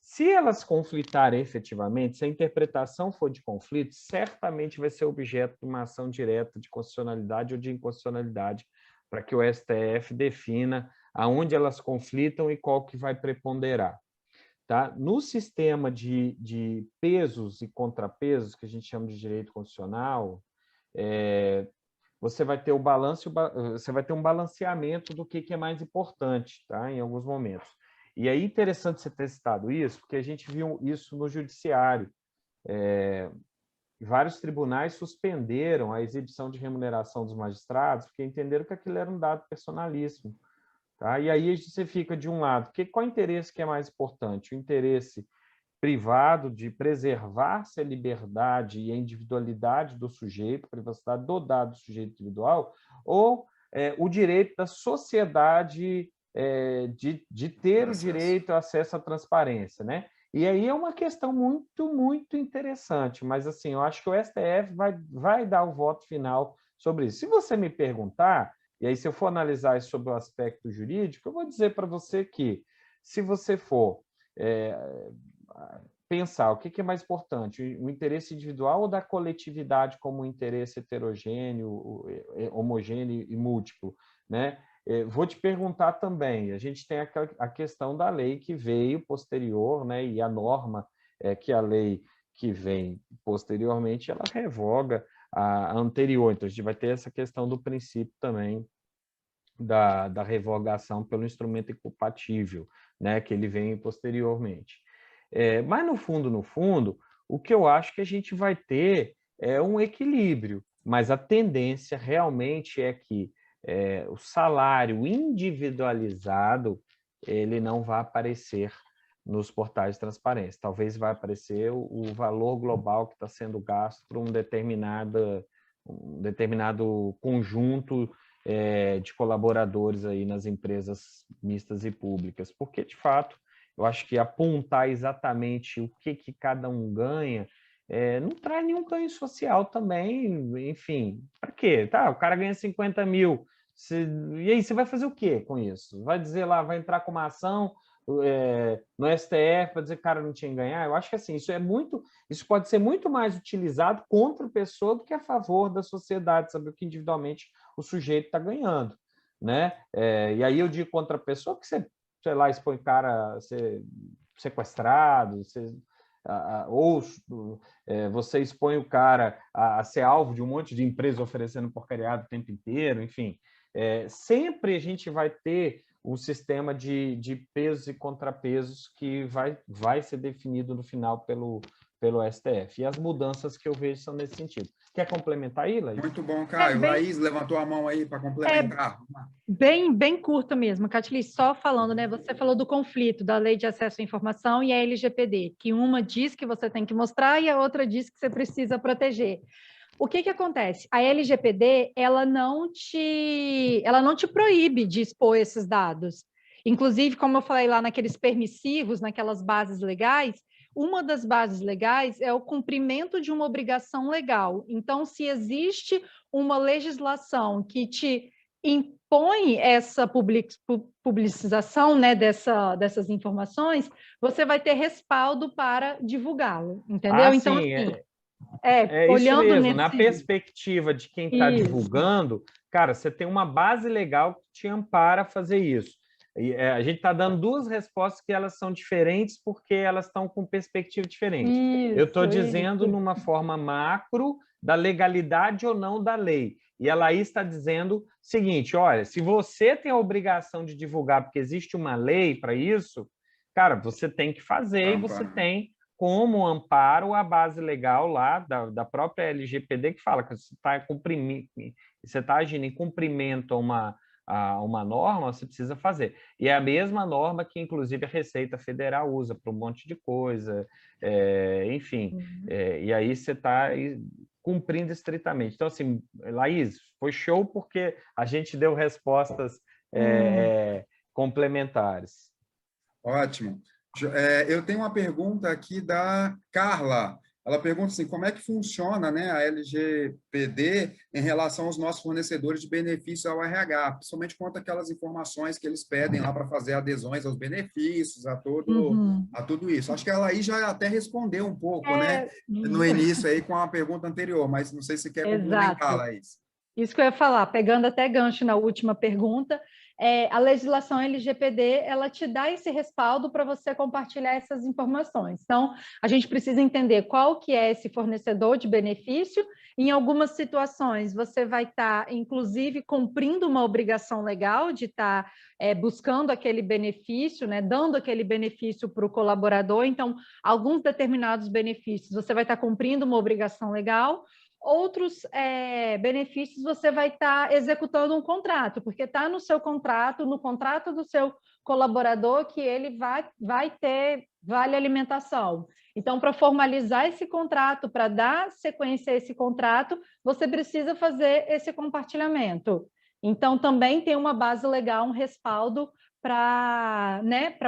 Se elas conflitarem efetivamente, se a interpretação for de conflito, certamente vai ser objeto de uma ação direta de constitucionalidade ou de inconstitucionalidade, para que o STF defina aonde elas conflitam e qual que vai preponderar. Tá? No sistema de pesos e contrapesos, que a gente chama de direito constitucional, você vai ter você vai ter um balanceamento do que é mais importante, tá? Em alguns momentos. E é interessante você ter citado isso, porque a gente viu isso no judiciário. Vários tribunais suspenderam a exibição de remuneração dos magistrados, porque entenderam que aquilo era um dado personalíssimo. Tá? E aí você fica de um lado, qual interesse que é mais importante? O interesse privado de preservar-se a liberdade e a individualidade do sujeito, a privacidade do dado do sujeito individual, ou o direito da sociedade de ter o direito ao acesso à transparência, né? E aí é uma questão muito, muito interessante, mas assim, eu acho que o STF vai dar o voto final sobre isso. Se você me perguntar, e aí se eu for analisar isso sobre o aspecto jurídico, eu vou dizer para você que, se você for pensar o que é mais importante, o interesse individual ou da coletividade como um interesse heterogêneo, homogêneo e múltiplo, né? Vou te perguntar também, a gente tem a questão da lei que veio posterior, né? E a norma que a lei que vem posteriormente, ela revoga a anterior, então a gente vai ter essa questão do princípio também da revogação pelo instrumento incompatível, né? Que ele vem posteriormente. Mas, no fundo, o que eu acho que a gente vai ter é um equilíbrio, mas a tendência realmente é que o salário individualizado ele não vai aparecer nos portais de transparência. Talvez vai aparecer o valor global que está sendo gasto por um determinado conjunto de colaboradores aí nas empresas mistas e públicas, porque, de fato, eu acho que apontar exatamente o que cada um ganha não traz nenhum ganho social também, enfim, para quê? Tá, o cara ganha 50 mil, e aí você vai fazer o quê com isso? Vai dizer lá, vai entrar com uma ação no STF para dizer que o cara não tinha que ganhar? Eu acho que assim, isso pode ser muito mais utilizado contra a pessoa do que a favor da sociedade, saber o que individualmente o sujeito está ganhando, né? E aí eu digo contra a pessoa que você, sei lá, expõe o cara a ser sequestrado, ou você expõe o cara a ser alvo de um monte de empresas oferecendo porcariado o tempo inteiro, enfim. Sempre a gente vai ter um sistema de pesos e contrapesos que vai ser definido no final pelo STF. E as mudanças que eu vejo são nesse sentido. Quer complementar aí, Laís? Muito bom, Caio. Laís levantou a mão aí para complementar. Bem curta mesmo, Catili, só falando, né? Você falou do conflito da Lei de Acesso à Informação e a LGPD, que uma diz que você tem que mostrar e a outra diz que você precisa proteger. O que acontece? A LGPD, ela não te proíbe de expor esses dados. Inclusive, como eu falei lá naqueles permissivos, naquelas bases legais, uma das bases legais é o cumprimento de uma obrigação legal. Então, se existe uma legislação que te impõe essa publicização, né, dessas informações, você vai ter respaldo para divulgá-lo, entendeu? Então, sim, assim, olhando isso mesmo, na perspectiva de quem está divulgando, cara, você tem uma base legal que te ampara a fazer isso. E, a gente está dando duas respostas que elas são diferentes porque elas estão com perspectiva diferente. Eu estou dizendo numa forma macro da legalidade ou não da lei. E a Laís está dizendo o seguinte, olha, se você tem a obrigação de divulgar porque existe uma lei para isso, cara, você tem que fazer e você tem como amparo a base legal lá da própria LGPD que fala que você está agindo em cumprimento a uma norma, você precisa fazer. E é a mesma norma que, inclusive, a Receita Federal usa para um monte de coisa, enfim. E aí você está cumprindo estritamente. Então, assim, Laís, foi show porque a gente deu respostas complementares. Ótimo. Eu tenho uma pergunta aqui da Carla. Ela pergunta assim, como é que funciona, né, a LGPD em relação aos nossos fornecedores de benefícios ao RH, principalmente quanto aquelas informações que eles pedem lá para fazer adesões aos benefícios, a tudo isso. Acho que ela aí já até respondeu um pouco, né, no início aí com a pergunta anterior, mas não sei se quer complementar, Laís. Isso que eu ia falar, pegando até gancho na última pergunta, a legislação LGPD, ela te dá esse respaldo para você compartilhar essas informações. Então, a gente precisa entender qual que é esse fornecedor de benefício. Em algumas situações, você vai estar, inclusive, cumprindo uma obrigação legal de estar buscando aquele benefício, né, dando aquele benefício para o colaborador. Então, alguns determinados benefícios, você vai estar cumprindo uma obrigação legal. Outros benefícios você vai estar executando um contrato, porque está no seu contrato, no contrato do seu colaborador, que ele vai ter vale alimentação. Então, para formalizar esse contrato, para dar sequência a esse contrato, você precisa fazer esse compartilhamento. Então, também tem uma base legal, um respaldo para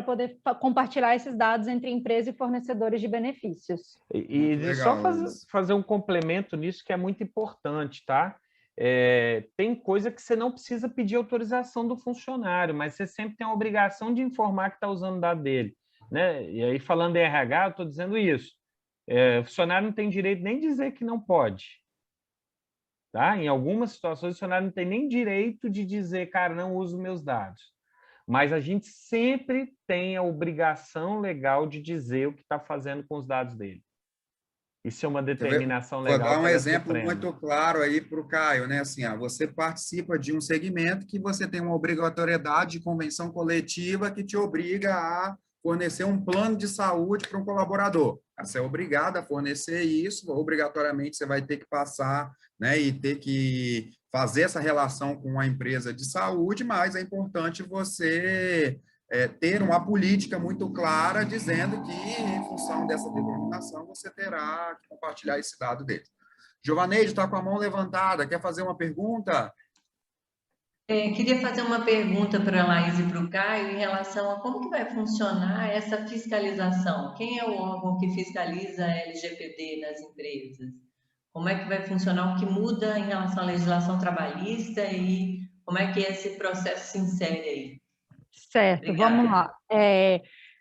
poder compartilhar esses dados entre empresa e fornecedores de benefícios. E legal, só fazer um complemento nisso que é muito importante, tá? Tem coisa que você não precisa pedir autorização do funcionário, mas você sempre tem a obrigação de informar que está usando o dado dele. né? E aí, falando em RH, eu estou dizendo isso. O funcionário não tem direito nem de dizer que não pode. Tá? Em algumas situações, o funcionário não tem nem direito de dizer, cara, não uso meus dados. Mas a gente sempre tem a obrigação legal de dizer o que está fazendo com os dados dele. Isso é uma determinação legal. Vou dar um que ela é exemplo suprema. muito claro aí para o Caio, né? Assim, você participa de um segmento que você tem uma obrigatoriedade de convenção coletiva que te obriga a fornecer um plano de saúde para um colaborador. Você é obrigado a fornecer isso, obrigatoriamente você vai ter que passar, né, e ter que fazer essa relação com a empresa de saúde, mas é importante você ter uma política muito clara dizendo que, em função dessa determinação, você terá que compartilhar esse dado dele. Giovaneide está com a mão levantada, quer fazer uma pergunta? Queria fazer uma pergunta para a Laís e para o Caio em relação a como que vai funcionar essa fiscalização. Quem é o órgão que fiscaliza a LGPD nas empresas? Como é que vai funcionar, o que muda em relação à legislação trabalhista e como é que esse processo se insere aí? Certo, Obrigada. vamos lá.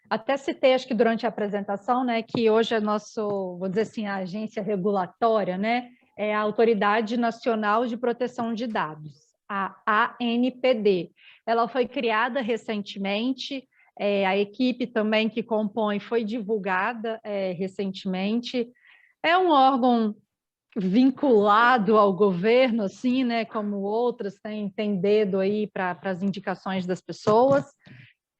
Até citei, acho que durante a apresentação, né, que hoje é nosso, vou dizer assim, a agência regulatória, né, é a Autoridade Nacional de Proteção de Dados, a ANPD. Ela foi criada recentemente, a equipe também que compõe foi divulgada recentemente. É um órgão vinculado ao governo, assim, né, como outras, tem dedo aí para as indicações das pessoas.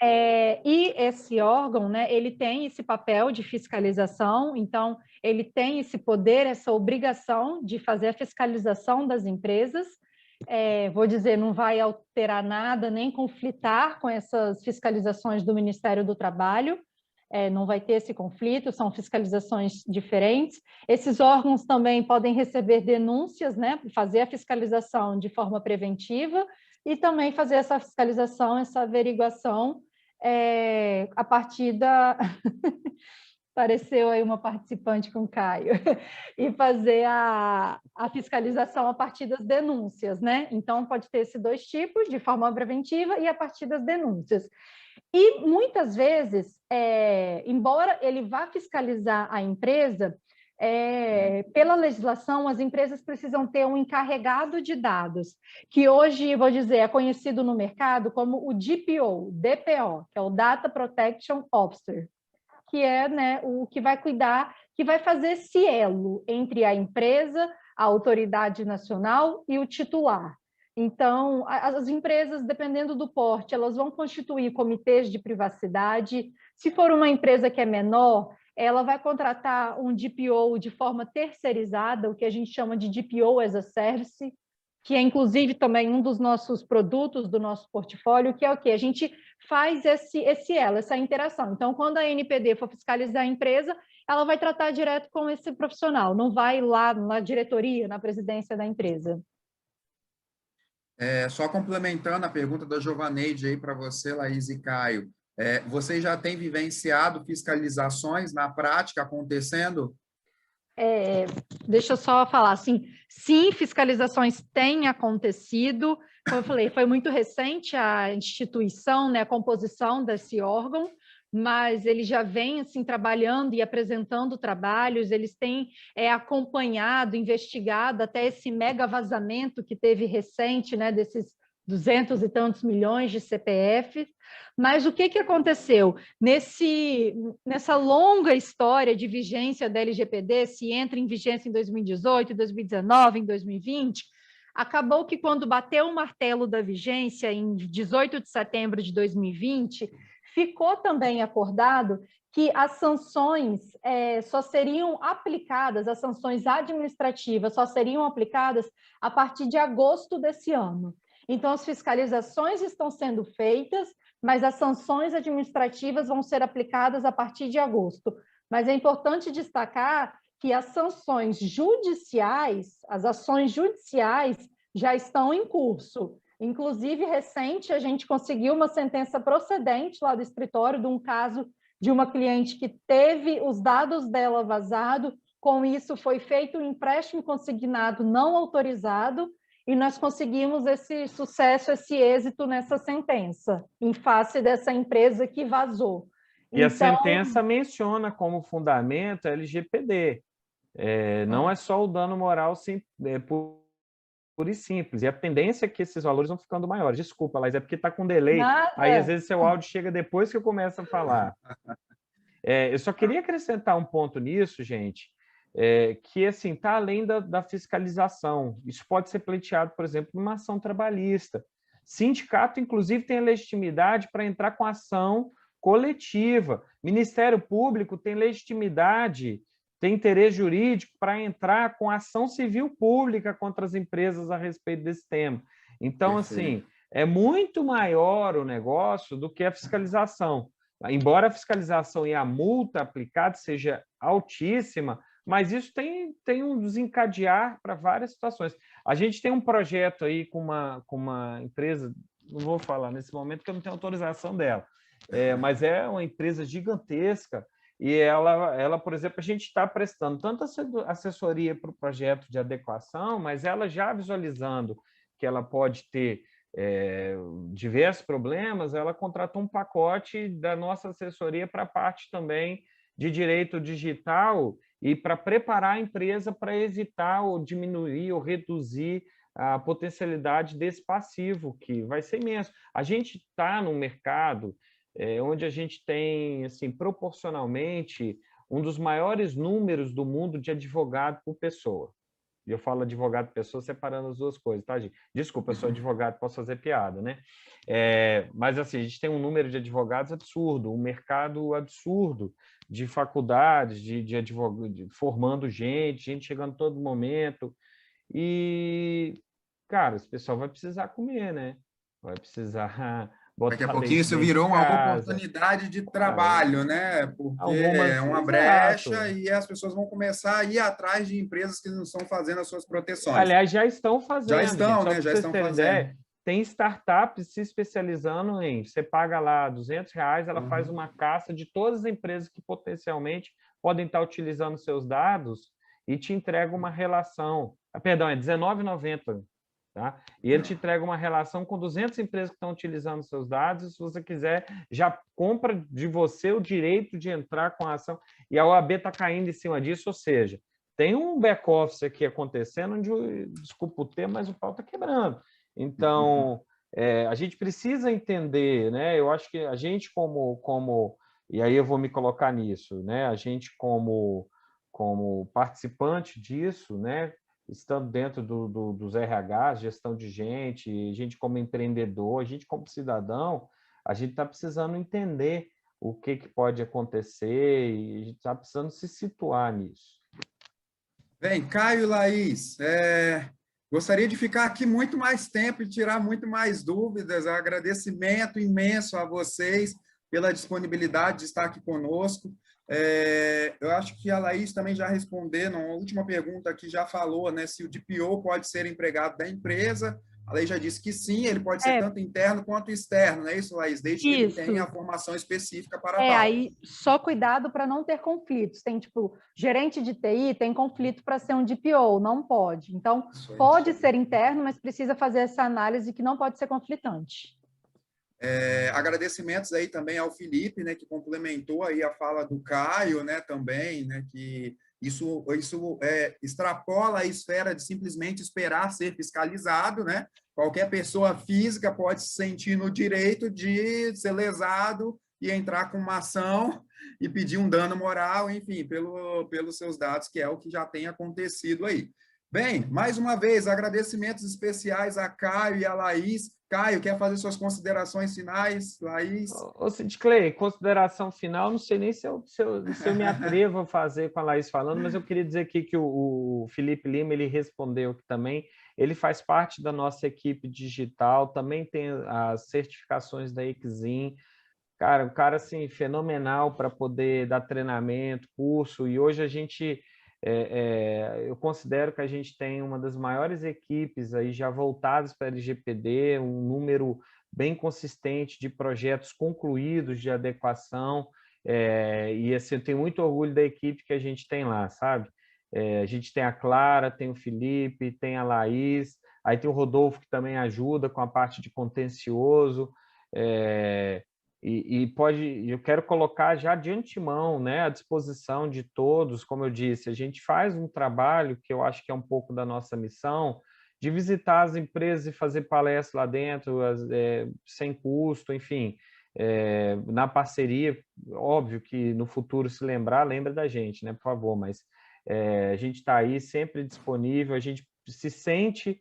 E esse órgão, né, ele tem esse papel de fiscalização, então ele tem esse poder, essa obrigação de fazer a fiscalização das empresas. Vou dizer, não vai alterar nada, nem conflitar com essas fiscalizações do Ministério do Trabalho, não vai ter esse conflito, são fiscalizações diferentes. Esses órgãos também podem receber denúncias, né, fazer a fiscalização de forma preventiva e também fazer essa fiscalização, essa averiguação a partir da... Apareceu aí uma participante com o Caio, e fazer a fiscalização a partir das denúncias, né? Então, pode ter esses dois tipos, de forma preventiva e a partir das denúncias. E, muitas vezes, embora ele vá fiscalizar a empresa, pela legislação, as empresas precisam ter um encarregado de dados, que hoje, vou dizer, é conhecido no mercado como o DPO, que é o Data Protection Officer, que é, né, o que vai cuidar, que vai fazer esse elo entre a empresa, a autoridade nacional e o titular. Então, as empresas, dependendo do porte, elas vão constituir comitês de privacidade. Se for uma empresa que é menor, ela vai contratar um DPO de forma terceirizada, o que a gente chama de DPO as a Service, que é, inclusive, também um dos nossos produtos do nosso portfólio, que é o quê? A gente faz essa interação. Então, quando a ANPD for fiscalizar a empresa, ela vai tratar direto com esse profissional, não vai lá na diretoria, na presidência da empresa. Só complementando a pergunta da Giovaneide aí para você, Laís e Caio, vocês já têm vivenciado fiscalizações na prática acontecendo? Deixa eu só falar, assim, sim, fiscalizações têm acontecido, como eu falei, foi muito recente a instituição, né, a composição desse órgão, mas ele já vem assim, trabalhando e apresentando trabalhos, eles têm acompanhado, investigado até esse mega vazamento que teve recente, né, desses 200 e tantos milhões de CPFs, mas o que aconteceu? Nessa longa história de vigência da LGPD, se entra em vigência em 2018, 2019, em 2020, acabou que quando bateu o martelo da vigência, em 18 de setembro de 2020, ficou também acordado que as sanções só seriam aplicadas, as sanções administrativas só seriam aplicadas a partir de agosto desse ano. Então, as fiscalizações estão sendo feitas, mas as sanções administrativas vão ser aplicadas a partir de agosto. Mas é importante destacar que as sanções judiciais, as ações judiciais já estão em curso. Inclusive, recente, a gente conseguiu uma sentença procedente lá do escritório de um caso de uma cliente que teve os dados dela vazados, com isso foi feito um empréstimo consignado não autorizado, e nós conseguimos esse sucesso, esse êxito nessa sentença, em face dessa empresa que vazou. E a Então, sentença menciona como fundamento a LGPD. Não é só o dano moral puro e simples. E a tendência é que esses valores vão ficando maiores. Desculpa, Laís, é porque está com delay. Aí, às nada. vezes, seu áudio chega depois que eu começo a falar. Eu só queria acrescentar um ponto nisso, gente, que assim, está além da fiscalização. Isso pode ser pleiteado, por exemplo, numa ação trabalhista. Sindicato, inclusive, tem a legitimidade para entrar com ação coletiva. Ministério Público tem legitimidade, tem interesse jurídico para entrar com ação civil pública contra as empresas a respeito desse tema. Então, assim, é muito maior o negócio do que a fiscalização. Embora a fiscalização e a multa aplicada seja altíssima, mas isso tem um desencadear para várias situações. A gente tem um projeto aí com uma empresa, não vou falar nesse momento porque eu não tenho autorização dela, mas é uma empresa gigantesca e ela, por exemplo, a gente está prestando tanto assessoria para o projeto de adequação, mas ela já visualizando que ela pode ter diversos problemas, ela contratou um pacote da nossa assessoria para a parte também de direito digital e para preparar a empresa para evitar ou diminuir ou reduzir a potencialidade desse passivo, que vai ser imenso. A gente está num mercado onde a gente tem, assim, proporcionalmente, um dos maiores números do mundo de advogado por pessoa. E eu falo advogado pessoa separando as duas coisas, tá, gente? Desculpa, eu sou advogado, posso fazer piada, né? Mas, assim, a gente tem um número de advogados absurdo, um mercado absurdo de faculdades, de advogado, formando gente chegando todo momento. E, cara, esse pessoal vai precisar comer, né? Vai precisar botar Daqui a pouquinho leite isso dentro virou de uma casa. oportunidade de trabalho, né? Porque é uma Exato. brecha e as pessoas vão começar a ir atrás de empresas que não estão fazendo as suas proteções. Aliás, já estão fazendo, já estão, gente. Só né? para Já vocês estão terem fazendo. ideia, tem startups se especializando em, você paga lá R$200, ela faz uma caça de todas as empresas que potencialmente podem estar utilizando seus dados e te entrega uma relação. Perdão, é R$19,90. Tá? E ele te entrega uma relação com 200 empresas que estão utilizando seus dados, e se você quiser, já compra de você o direito de entrar com a ação, e a OAB está caindo em cima disso, ou seja, tem um back-office aqui acontecendo, onde, desculpa o termo, mas o pau está quebrando. Então, a gente precisa entender, né? Eu acho que a gente e aí eu vou me colocar nisso, né? A gente como participante disso, né? Estando dentro dos RH, gestão de gente, a gente como empreendedor, a gente como cidadão, a gente está precisando entender o que pode acontecer e a gente está precisando se situar nisso. Bem, Caio e Laís, gostaria de ficar aqui muito mais tempo e tirar muito mais dúvidas. Agradecimento imenso a vocês pela disponibilidade de estar aqui conosco. Eu acho que a Laís também já respondeu, na última pergunta aqui já falou, né, se o DPO pode ser empregado da empresa. A Laís já disse que sim, ele pode ser tanto interno quanto externo, não é isso, Laís? Desde que ele tenha a formação específica para tal. Aí só cuidado para não ter conflitos. Tem, tipo, gerente de TI tem conflito para ser um DPO, não pode. Então, pode ser interno, mas precisa fazer essa análise que não pode ser conflitante. Agradecimentos aí também ao Felipe, né, que complementou aí a fala do Caio, né, também, né, que isso extrapola a esfera de simplesmente esperar ser fiscalizado, né? Qualquer pessoa física pode se sentir no direito de ser lesado e entrar com uma ação e pedir um dano moral, enfim, pelos seus dados, que é o que já tem acontecido aí. Bem, mais uma vez, agradecimentos especiais a Caio e a Laís. Caio, quer fazer suas considerações finais? Laís? Cid Clay, consideração final, não sei nem se eu me atrevo a fazer com a Laís falando, mas eu queria dizer aqui que o Felipe Lima, ele respondeu que também, ele faz parte da nossa equipe digital, também tem as certificações da Exim. Cara, um cara assim, fenomenal para poder dar treinamento, curso, e hoje a gente... eu considero que a gente tem uma das maiores equipes aí já voltadas para a LGPD, um número bem consistente de projetos concluídos de adequação, e assim, eu tenho muito orgulho da equipe que a gente tem lá, sabe? A gente tem a Clara, tem o Felipe, tem a Laís, aí tem o Rodolfo que também ajuda com a parte de contencioso, eu quero colocar já de antemão, né, à disposição de todos, como eu disse, a gente faz um trabalho que eu acho que é um pouco da nossa missão, de visitar as empresas e fazer palestra lá dentro, sem custo, enfim, na parceria, óbvio que no futuro se lembra da gente, né, por favor, mas a gente está aí sempre disponível, a gente se sente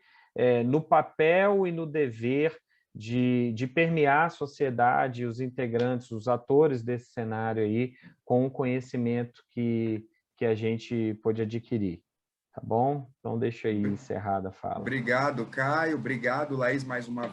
no papel e no dever de permear a sociedade, os integrantes, os atores desse cenário aí, com o conhecimento que a gente pôde adquirir. Tá bom? Então, deixa aí encerrada a fala. Obrigado, Caio. Obrigado, Laís, mais uma vez.